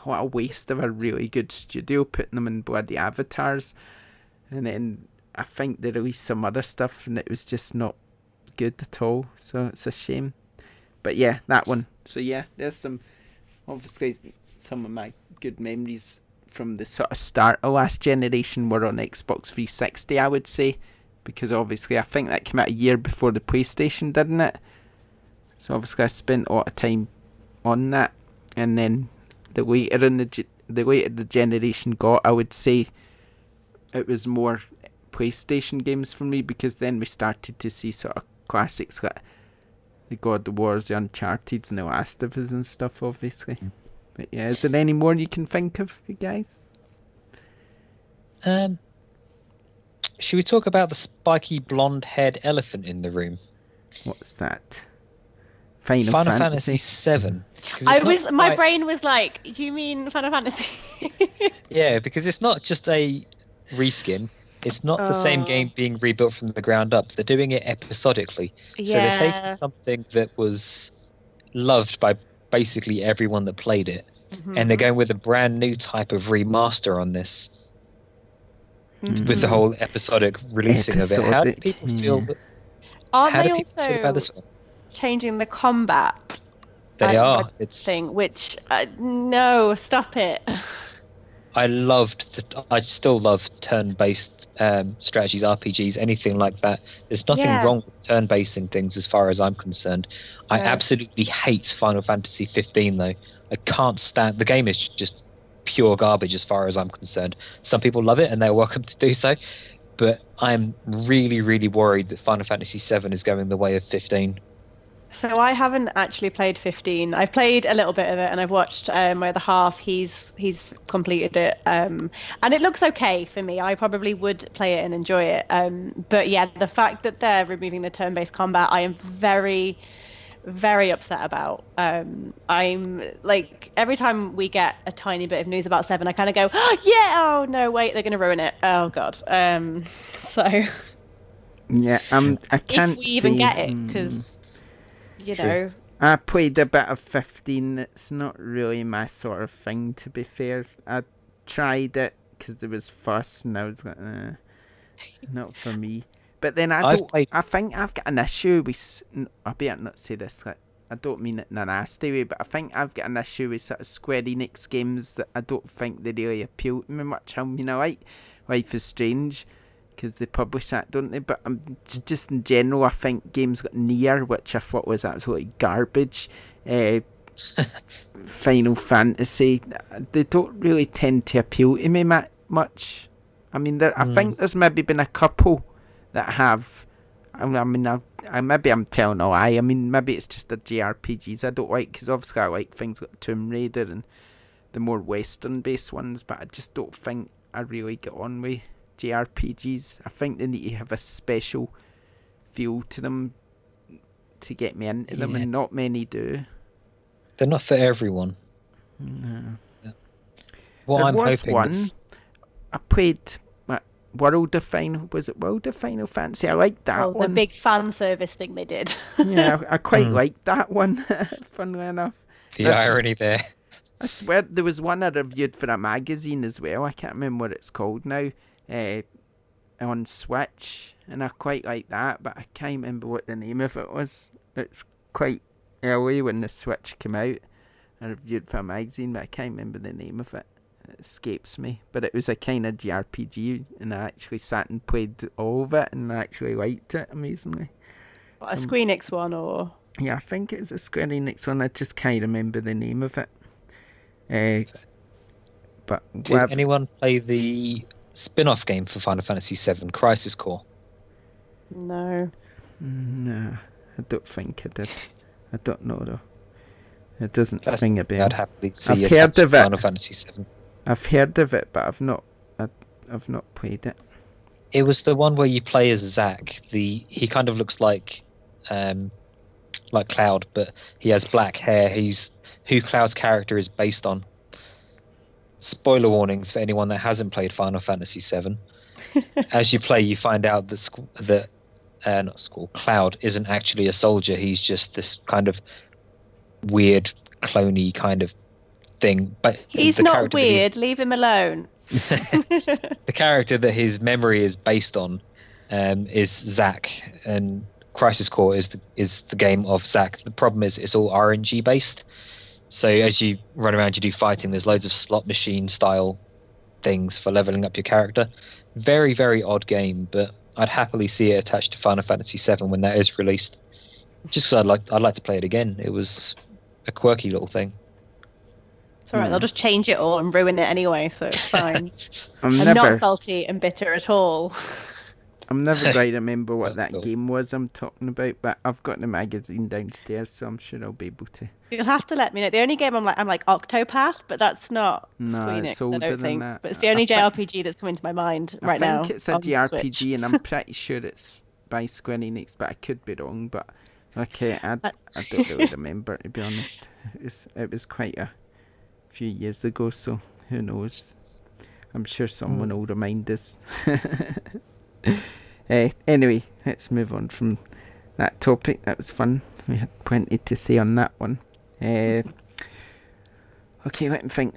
what a waste of a really good studio putting them in bloody Avatars. And then I think they released some other stuff, and it was just not good at all, so it's a shame. But yeah, that one. So yeah, there's obviously some of my good memories from the sort of start of last generation were on Xbox 360, I would say, because obviously I think that came out a year before the PlayStation, didn't it? So obviously I spent a lot of time on that, and then the later the generation got, I would say it was more PlayStation games for me, because then we started to see sort of classics like the God of Wars, the Uncharted, and the Last of Us and stuff, obviously. But yeah, is there any more you can think of, you guys? Should we talk about the spiky blonde-haired elephant in the room? What's that? Final Fantasy Fantasy. 7. My brain was like, do you mean Final Fantasy? Yeah, because it's not just a reskin. It's not the same game being rebuilt from the ground up. They're doing it episodically. So they're taking something that was loved by basically everyone that played it, and they're going with a brand new type of remaster on this, with the whole episodic releasing of it. How do people feel? Aren't How they do people feel about this also one? changing the combat? They are. Which no, stop it. I still love turn-based strategies, RPGs, anything like that. There's nothing wrong with turn-basing things as far as I'm concerned. I absolutely hate Final Fantasy 15 though. I can't stand the game. Is just pure garbage as far as I'm concerned. Some people love it and they're welcome to do so, but I'm really, really worried that Final Fantasy 7 is going the way of 15. So I haven't actually played 15. I've played a little bit of it, and I've watched my other half. He's completed it, and it looks okay for me. I probably would play it and enjoy it. But yeah, the fact that they're removing the turn-based combat, I am very, very upset about. I'm like, every time we get a tiny bit of news about 7, I kind of go, oh, yeah, oh no, wait, they're going to ruin it. Oh god. So Yeah, I can't if we even get it, because you know. I played a bit of 15. It's not really my sort of thing, to be fair. I tried it because there was fuss, and I was like, not for me. But then I think I've got an issue with. I better not say this. Like, I don't mean it in a nasty way, but I think I've got an issue with sort of Square Enix games that I don't think they really appeal to me much. I mean, I like Life is Strange, because they publish that, don't they? But just in general, I think games like Nier, which I thought was absolutely garbage, Final Fantasy, they don't really tend to appeal to me much. I mean, I think there's maybe been a couple that have. I mean, maybe I'm telling a lie. I mean, maybe it's just the JRPGs I don't like, because obviously I like things like Tomb Raider and the more Western-based ones, but I just don't think I really get on with JRPGs. I think they need to have a special feel to them to get me into them, and not many do. They're not for everyone. No. Yeah. There was one. I played World of Final Fantasy? I liked that one. The big fan service thing they did. Yeah, I quite liked that one, funnily enough. The irony there. I swear there was one I reviewed for a magazine as well. I can't remember what it's called now. On Switch, and I quite like that, but I can't remember what the name of it was. It's quite early when the Switch came out. I reviewed for a magazine, but I can't remember the name of it. It escapes me. But it was a kind of JRPG, and I actually sat and played all of it, and I actually liked it amazingly. What, a Square Enix one, or? Yeah, I think it's a Square Enix one. I just can't remember the name of it. But did anyone play the spin-off game for Final Fantasy VII, Crisis Core? No, I don't think I did. I don't know though. It doesn't ring a bell. I'd happily see I've heard of it. Final Fantasy VII. I've heard of it, but I've not played it. It was the one where you play as Zack. He kind of looks like Cloud, but he has black hair. He's who Cloud's character is based on. Spoiler warnings for anyone that hasn't played Final Fantasy VII. As you play, you find out that Cloud isn't actually a soldier. He's just this kind of weird, cloney kind of thing. But he's not weird. Leave him alone. The character that his memory is based on is Zack, and Crisis Core is the game of Zack. The problem is it's all RNG based. So as you run around, you do fighting. There's loads of slot machine style things for leveling up your character. Very, very odd game, but I'd happily see it attached to Final Fantasy VII when that is released. Just because I'd like to play it again. It was a quirky little thing. It's alright, they'll just change it all and ruin it anyway, so it's fine. I'm not salty and bitter at all. I'm never going to remember what that game was I'm talking about, but I've got the magazine downstairs, so I'm sure I'll be able to. You'll have to let me know. The only game I'm like Octopath, but that's not Square Enix, it's older I don't think. That. But it's the only JRPG that's coming to my mind right now. I think it's a JRPG, and I'm pretty sure it's by Square Enix, but I could be wrong. But Okay, I don't really remember, to be honest. It was quite a few years ago, so who knows? I'm sure someone will remind us. Anyway, let's move on from that topic. That was fun. We had plenty to say on that one. Okay, let me think.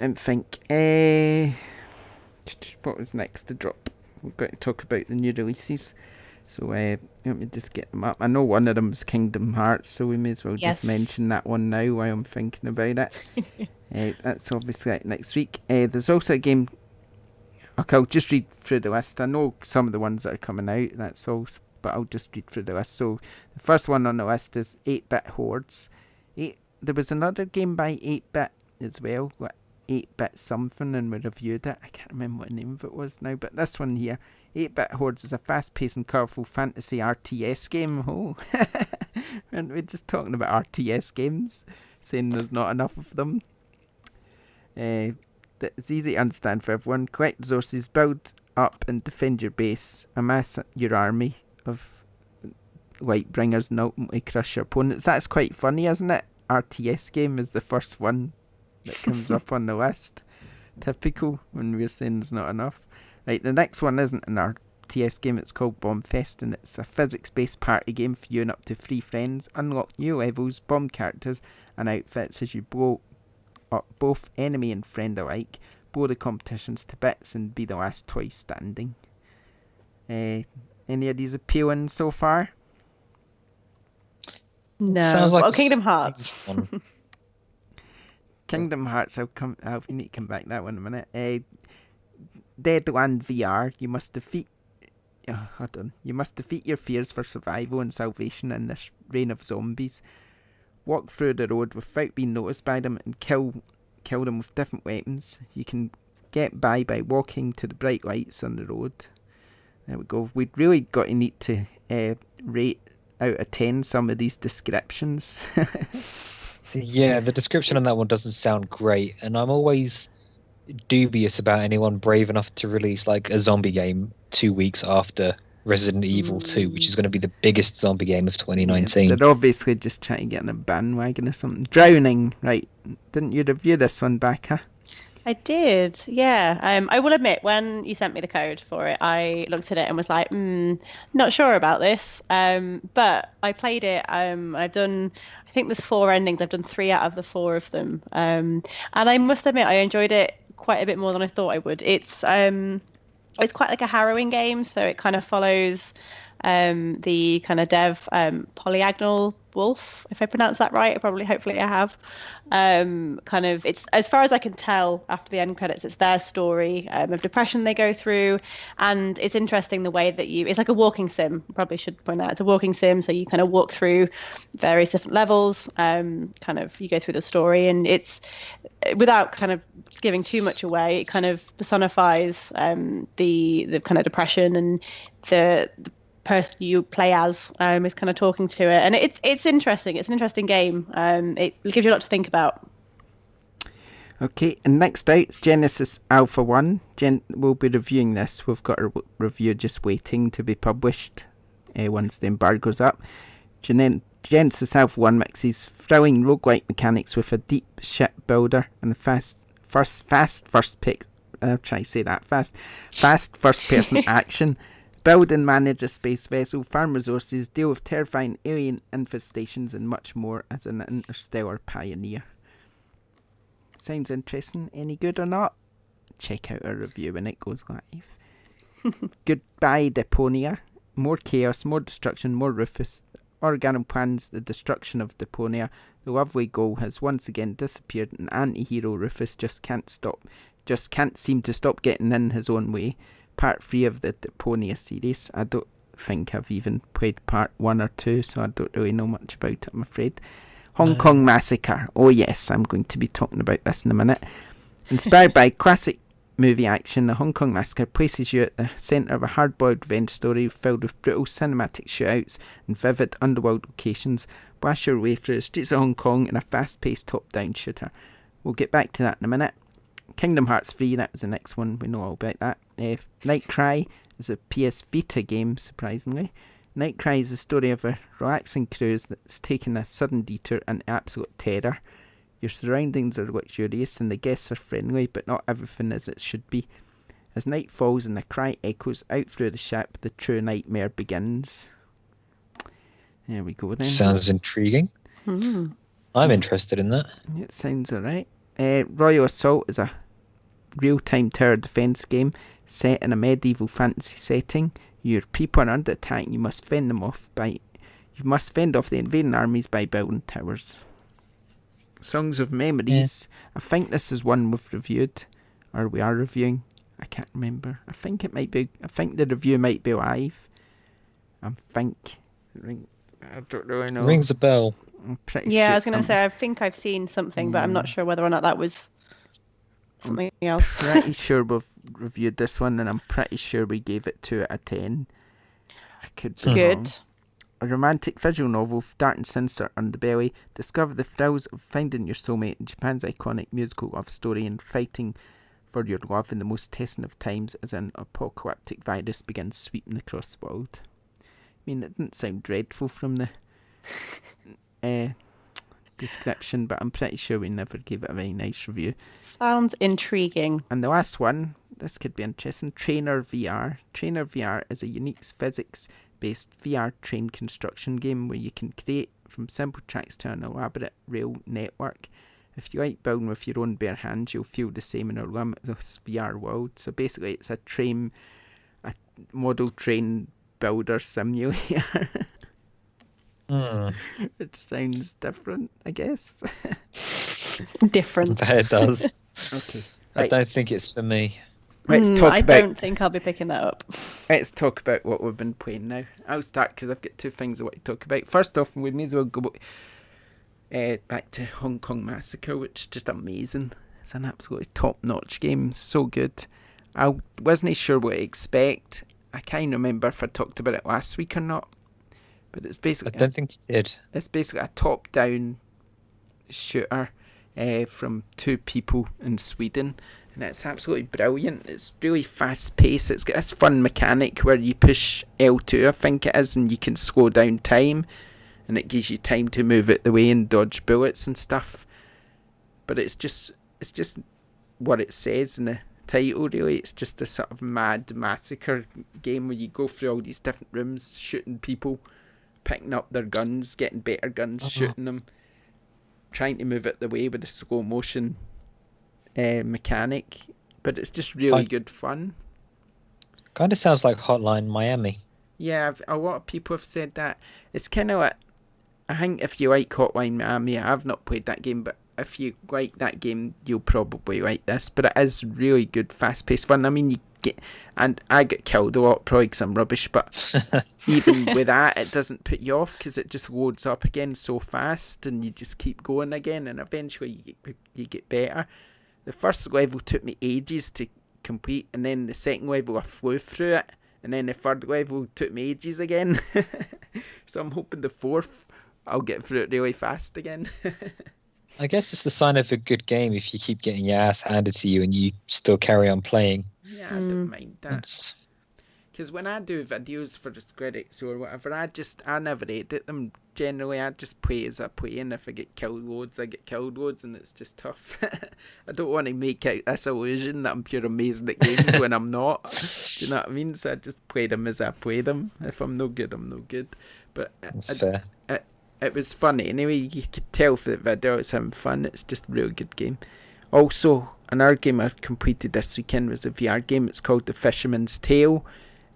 What was next to drop? We're going to talk about the new releases. So let me just get them up. I know one of them is Kingdom Hearts, so we may as well just mention that one now while I'm thinking about it. That's obviously like next week. There's also a game. Okay, I'll just read through the list. I know some of the ones that are coming out, that's all, but I'll just read through the list. So the first one on the list is 8-Bit Hordes. There was another game by 8-Bit as well, 8-Bit something, and we reviewed it. I can't remember what the name of it was now, but this one here, 8-Bit Hordes, is a fast-paced and colourful fantasy RTS game. Oh, and we're just talking about RTS games, saying there's not enough of them. It's easy to understand for everyone. Collect resources, build up and defend your base, amass your army of Lightbringers, and ultimately crush your opponents. That's quite funny, isn't it? RTS game is the first one that comes up on the list. Typical when we're saying there's not enough. Right, the next one isn't an RTS game. It's called Bombfest, and it's a physics-based party game for you and up to 3 friends. Unlock new levels, bomb characters and outfits as you blow up both enemy and friend alike, blow the competitions to bits and be the last toy standing. Any of these appealing so far? No. Sounds like Kingdom Hearts. Kingdom Hearts, I'll need to come back to that one in a minute. Deadland VR, you must defeat your fears for survival and salvation in this reign of zombies. Walk through the road without being noticed by them and kill them with different weapons. You can get by walking to the bright lights on the road. There we go. We'd really got to need to rate out of 10 some of these descriptions. Yeah, the description on that one doesn't sound great, and I'm always dubious about anyone brave enough to release like a zombie game 2 weeks after Resident Evil 2, which is going to be the biggest zombie game of 2019. Yeah, they're obviously just trying to get on a bandwagon or something. Drowning, right? Didn't you review this one, Becca? I did, yeah. I will admit, when you sent me the code for it, I looked at it and was like, not sure about this. But I played it. I think there's 4 endings. I've done 3 out of the 4 of them. And I must admit, I enjoyed it quite a bit more than I thought I would. It's quite like a harrowing game, so it kind of follows the kind of dev Polyagonal Wolf, if I pronounce that right. Hopefully I have. It's, as far as I can tell after the end credits, it's their story of depression they go through, and it's interesting the way that it's like a walking sim. Probably should point out it's a walking sim, so you kind of walk through various different levels. You go through the story, and it's, without kind of giving too much away, it kind of personifies the kind of depression, and the person you play as is kind of talking to it, and it's interesting. It's an interesting game. It gives you a lot to think about. Okay, and next out, Genesis Alpha 1. We'll be reviewing this. We've got a review just waiting to be published once the embargo's up. Genesis Alpha 1 mixes thrilling roguelike mechanics with a deep ship builder and a fast first person action. Build and manage a space vessel, farm resources, deal with terrifying alien infestations, and much more as an interstellar pioneer. Sounds interesting. Any good or not? Check out our review when it goes live. Goodbye, Deponia. More chaos, more destruction, more Rufus. Organo plans the destruction of Deponia. The lovely goal has once again disappeared, and anti-hero Rufus just can't seem to stop getting in his own way. Part 3 of the Deponia series. I don't think I've even played part 1 or 2, so I don't really know much about it, I'm afraid. Hong Kong Massacre. Oh yes, I'm going to be talking about this in a minute. Inspired by classic movie action, the Hong Kong Massacre places you at the centre of a hard-boiled revenge story filled with brutal cinematic shootouts and vivid underworld locations. Blast your way through the streets of Hong Kong in a fast-paced top-down shooter. We'll get back to that in a minute. Kingdom Hearts 3, that was the next one. We know all about that. Night Cry is a PS Vita game, surprisingly. Night Cry is the story of a relaxing cruise that's taken a sudden detour into absolute terror. Your surroundings are luxurious and the guests are friendly, but not everything as it should be. As night falls and the cry echoes out through the ship, the true nightmare begins. There we go then. Sounds intriguing. I'm interested in that. It sounds alright. Royal Assault is a real-time tower defense game set in a medieval fantasy setting. Your people are under attack and you must fend off the invading armies by building towers. Songs of Memories. Yeah. I think this is one we've reviewed, or we are reviewing. I can't remember. I think the review might be live. I don't really know. Rings a bell. I'm pretty yeah, sure. I was going to say, I think I've seen something, but I'm not sure whether or not that was something else. Pretty sure we've reviewed this one, and I'm pretty sure we gave it 2 out of 10. I could be wrong. A romantic visual novel, dark and sinister underbelly. Discover the thrills of finding your soulmate in Japan's iconic musical love story and fighting for your love in the most testing of times as an apocalyptic virus begins sweeping across the world. I mean, it didn't sound dreadful from the description, but I'm pretty sure we never gave it a very nice review. Sounds intriguing. And the last one, this could be interesting, Trainer VR. Trainer VR is a unique physics-based VR train construction game where you can create from simple tracks to an elaborate rail network. If you like building with your own bare hands, you'll feel the same in our limitless VR world. So basically it's a model train builder simulator. It sounds different, I guess. Different. It does. Okay. Right. I don't think it's for me. I don't think I'll be picking that up. Let's talk about what we've been playing now. I'll start because I've got 2 things I want to talk about. First off, we may as well go back to Hong Kong Massacre, which is just amazing. It's an absolutely top-notch game. So good. I wasn't sure what to expect. I can't remember if I talked about it last week or not. But it's basically... I don't think you did. It's basically a top-down shooter from 2 people in Sweden. And it's absolutely brilliant. It's really fast-paced. It's got this fun mechanic where you push L2, I think it is, and you can slow down time. And it gives you time to move out the way and dodge bullets and stuff. But it's just what it says in the title, really. It's just a sort of mad massacre game where you go through all these different rooms, shooting people, picking up their guns, getting better guns, shooting them, trying to move out the way with a slow motion mechanic. But it's just really good fun. Kind of sounds like Hotline Miami. Yeah, a lot of people have said that. It's kind of like, I think if you like Hotline Miami, I've not played that game, but if you like that game, you'll probably like this. But it is really good, fast-paced fun. I mean, I get killed a lot, probably because I'm rubbish, but even with that, it doesn't put you off because it just loads up again so fast, and you just keep going again, and eventually you get better. The first level took me ages to complete, and then the second level I flew through it, and then the third level took me ages again. So I'm hoping the fourth I'll get through it really fast again. I guess it's the sign of a good game if you keep getting your ass handed to you and you still carry on playing. Yeah, I don't mind that. Because when I do videos for the SquareXO or whatever, I never edit them. Generally, I just play as I play, and if I get killed loads, I get killed loads, and it's just tough. I don't want to make it this illusion that I'm pure amazing at games when I'm not. Do you know what I mean? So I just play them as I play them. If I'm no good, I'm no good. But that's fair. It was fun anyway. You could tell for the video it's having fun. It's just a really good game. Also, another game I completed this weekend was a VR game. It's called The Fisherman's Tale,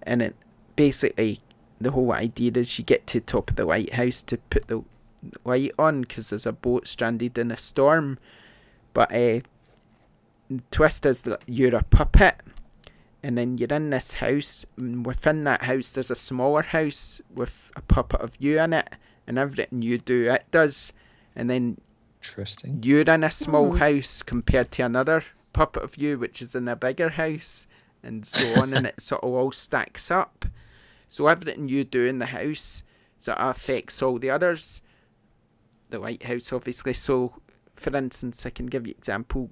and it basically, the whole idea is you get to the top of the lighthouse to put the light on because there's a boat stranded in a storm. But the twist is that you're a puppet, and then you're in this house, and within that house there's a smaller house with a puppet of you in it, and everything you do it does, and then interesting, you're in a small house compared to another puppet of you which is in a bigger house, and so on, and it sort of all stacks up. So everything you do in the house sort of affects all the others. The lighthouse, obviously. So, for instance, I can give you an example.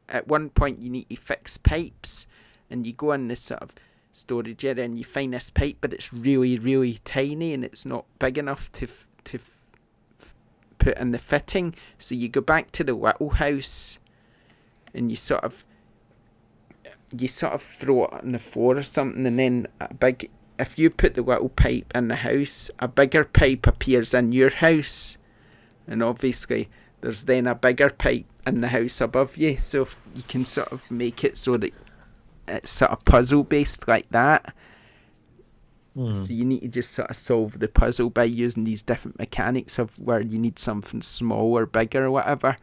At one point you need to fix pipes, and you go in this sort of storage area, and you find this pipe, but it's really, really tiny, and it's not big enough to put in the fitting. So you go back to the little house, and you sort of throw it on the floor or something, and then if you put the little pipe in the house, a bigger pipe appears in your house, and obviously there's then a bigger pipe in the house above you. So if you can sort of make it so that it's sort of puzzle based like that. So you need to just sort of solve the puzzle by using these different mechanics of where you need something small or bigger or whatever.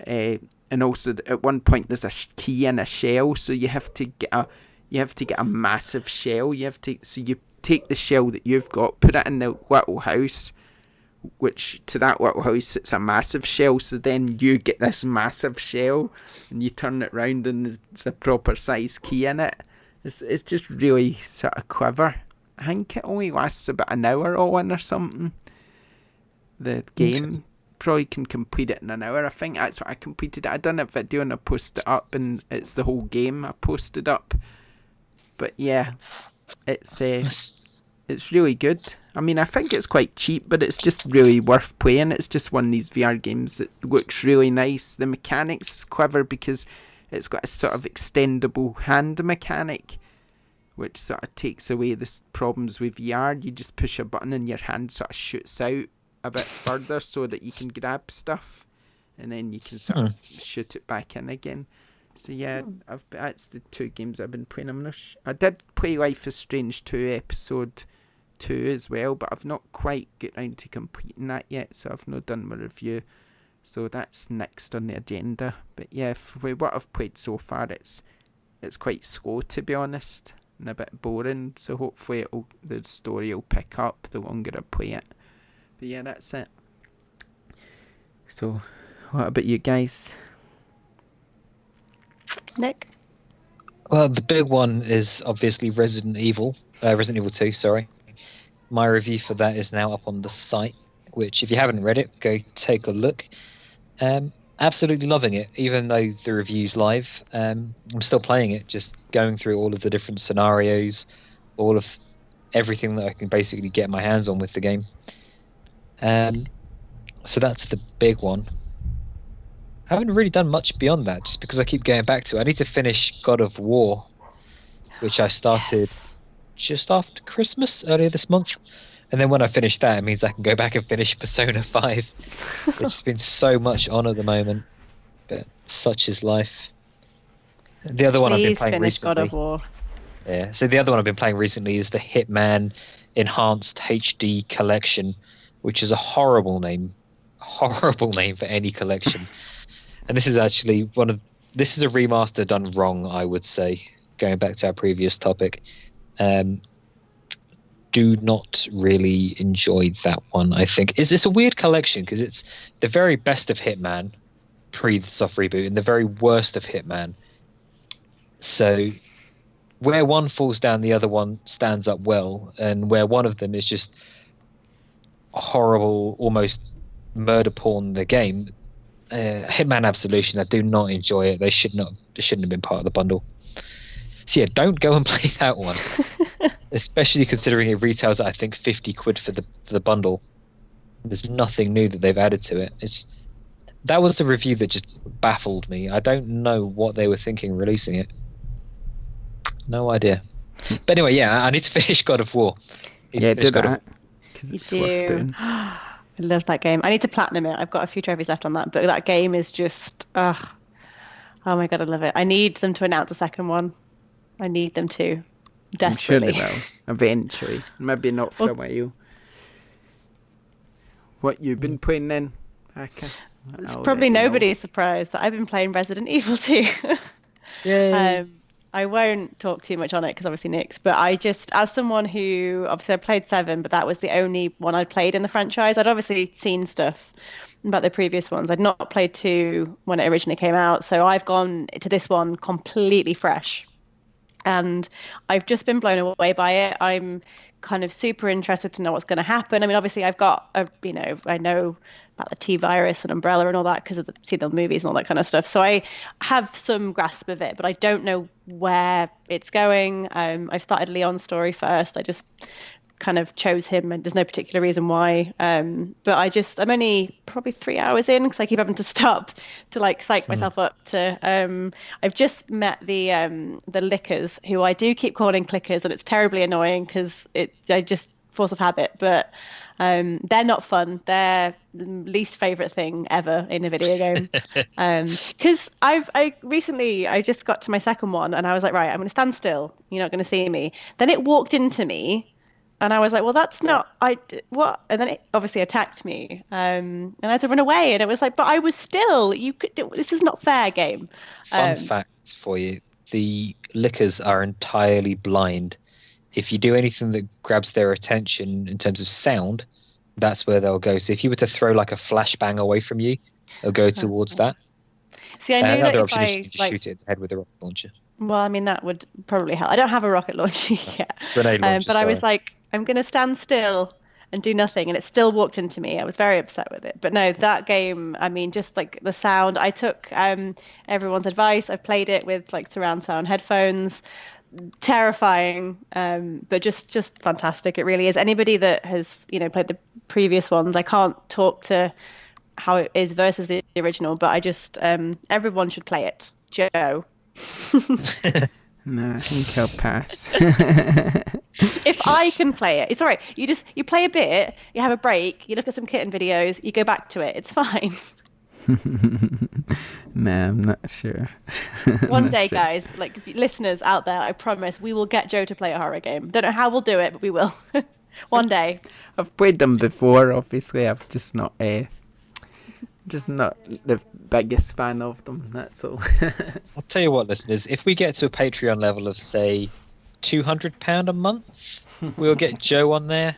And also at one point there's a key in a shell, so you have to get a massive shell. So you take the shell that you've got, put it in the little house, which to that little house it's a massive shell. So then you get this massive shell, and you turn it round, and it's a proper size key in it. It's just really sort of clever. I think it only lasts about an hour all in or something. The game probably can complete it in an hour. I think that's what I completed it. I done a video and I posted it up, and it's the whole game I posted up. But yeah, it's really good. I mean, I think it's quite cheap, but it's just really worth playing. It's just one of these VR games that looks really nice. The mechanics is clever because it's got a sort of extendable hand mechanic, which sort of takes away the problems with VR. You just push a button and your hand sort of shoots out a bit further so that you can grab stuff, and then you can sort of shoot it back in again. So yeah, that's the two games I've been playing. I did play Life is Strange 2 Episode 2 as well, but I've not quite got round to completing that yet, so I've not done my review. So that's next on the agenda. But yeah, for what I've played so far, it's quite slow, to be honest, and a bit boring. So hopefully the story will pick up the longer I play it. But yeah, that's it. So what about you guys? Nick? Well, the big one is obviously Resident Evil 2, sorry. My review for that is now up on the site, which if you haven't read it, go take a look. Absolutely loving it, even though the review's live. I'm still playing it, just going through all of the different scenarios, all of everything that I can basically get my hands on with the game. So that's the big one. I haven't really done much beyond that, just because I keep going back to it. I need to finish God of War, which I started just after Christmas, earlier this month. And then when I finish that, it means I can go back and finish Persona 5. It's just been so much on at the moment, but such is life. The other one I've been playing recently. God of War. Yeah, so the other one I've been playing recently is the Hitman Enhanced HD Collection, which is a horrible name for any collection. And this is actually this is a remaster done wrong, I would say, going back to our previous topic. Do not really enjoy that one, I think. It's a weird collection because it's the very best of Hitman pre the soft reboot and the very worst of Hitman. So where one falls down, the other one stands up well, and where one of them is just horrible, almost murder porn the game. Hitman Absolution, I do not enjoy it. They shouldn't have been part of the bundle. So yeah, don't go and play that one. Especially considering it retails at, I think, 50 quid for the bundle. There's nothing new that they've added to it. That was a review that just baffled me. I don't know what they were thinking releasing it. No idea. But anyway, yeah, I need to finish God of War. Yeah, do that. You do. I love that game. I need to platinum it. I've got a few trophies left on that, but that game is just, oh my god, I love it. I need them to announce a second one. I need them to. Desperately. I'm sure they will. Eventually. Maybe not for a while. What you've been playing then, Aka? It's probably nobody's surprised that I've been playing Resident Evil 2. Yay. I won't talk too much on it because obviously Nick's, but I just, as someone who, obviously I played 7, but that was the only one I'd played in the franchise. I'd obviously seen stuff about the previous ones. I'd not played 2 when it originally came out, so I've gone to this one completely fresh. And I've just been blown away by it. I'm kind of super interested to know what's going to happen. I mean, obviously, I've got I know about the T-virus and Umbrella and all that because of seen the movies and all that kind of stuff. So I have some grasp of it, but I don't know where it's going. I've started Leon's story first. I just kind of chose him, and there's no particular reason why. But I'm only probably 3 hours in because I keep having to stop to like psych myself up to. I've just met the lickers, who I do keep calling clickers, and it's terribly annoying because I just force of habit. But they're not fun. They're least favorite thing ever in a video game. Because I recently just got to my second one, and I was like, right, I'm going to stand still. You're not going to see me. Then it walked into me. And I was like, well, that's not, what? And then it obviously attacked me. And I had to run away. And it was like, but I was still, this is not fair, game. Fun fact for you. The lickers are entirely blind. If you do anything that grabs their attention in terms of sound, that's where they'll go. So if you were to throw like a flashbang away from you, they'll go towards that. See, I knew that another if option is I you just shoot it in the head with a rocket launcher. Well, I mean, that would probably help. I don't have a rocket launcher yet. Grenade launcher, but I was like, I'm going to stand still and do nothing. And it still walked into me. I was very upset with it. But no, that game, I mean, just like the sound, I took everyone's advice. I've played it with like surround sound headphones. Terrifying, but just fantastic. It really is. Anybody that has, played the previous ones, I can't talk to how it is versus the original, but I just, everyone should play it. Joe. No, I think I'll pass. If I can play it, it's all right. You play a bit, you have a break, you look at some kitten videos, you go back to it. It's fine. No, I'm not sure. One day, guys, like listeners out there, I promise we will get Joe to play a horror game. Don't know how we'll do it, but we will. One day. I've played them before. Obviously, I've just not the biggest fan of them. That's all. I'll tell you what, listeners, if we get to a Patreon level of, say, £200 a month, we'll get Joe on there.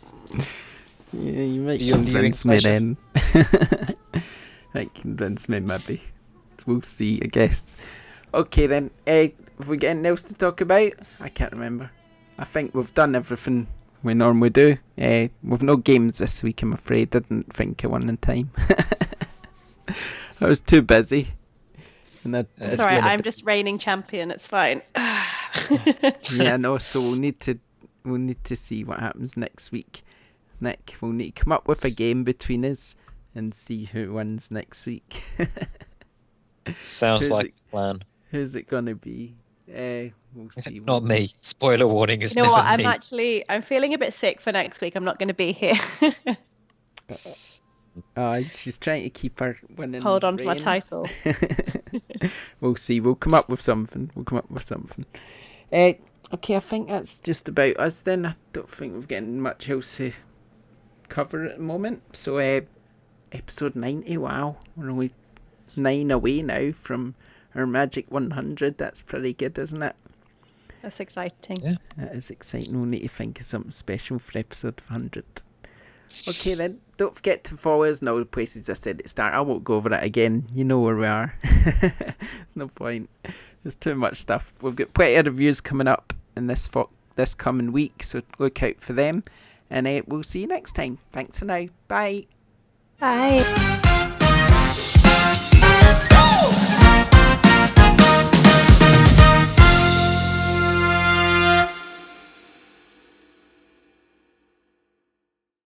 Yeah, you might convince me then. Might convince me, maybe. We'll see, I guess. Okay then, have we got anything else to talk about? I can't remember. I think we've done everything we normally do. We've no games this week, I'm afraid. I didn't think of one in time. I was too busy. Sorry, I'm just reigning champion. It's fine. Yeah, no. So we'll need to see what happens next week. Nick, we'll need to come up with a game between us and see who wins next week. Sounds like a plan. Who's it gonna be? We'll see. Not me. Spoiler warning is never me. I'm feeling a bit sick for next week. I'm not going to be here. She's trying to keep her winning. Hold on to my title. We'll see. We'll come up with something. Okay, I think that's just about us then. I don't think we've got much else to cover at the moment. So, episode 90. Wow, we're only 9 away now from our magic 100. That's pretty good, isn't it? That's exciting. Yeah, that is exciting. We'll need to think of something special for episode 100. Okay then, don't forget to follow us in all the places I said at the start. I won't go over it again. You know where we are. No point. There's too much stuff. We've got plenty of reviews coming up in this coming week, so look out for them. And we'll see you next time. Thanks for now. Bye. Bye.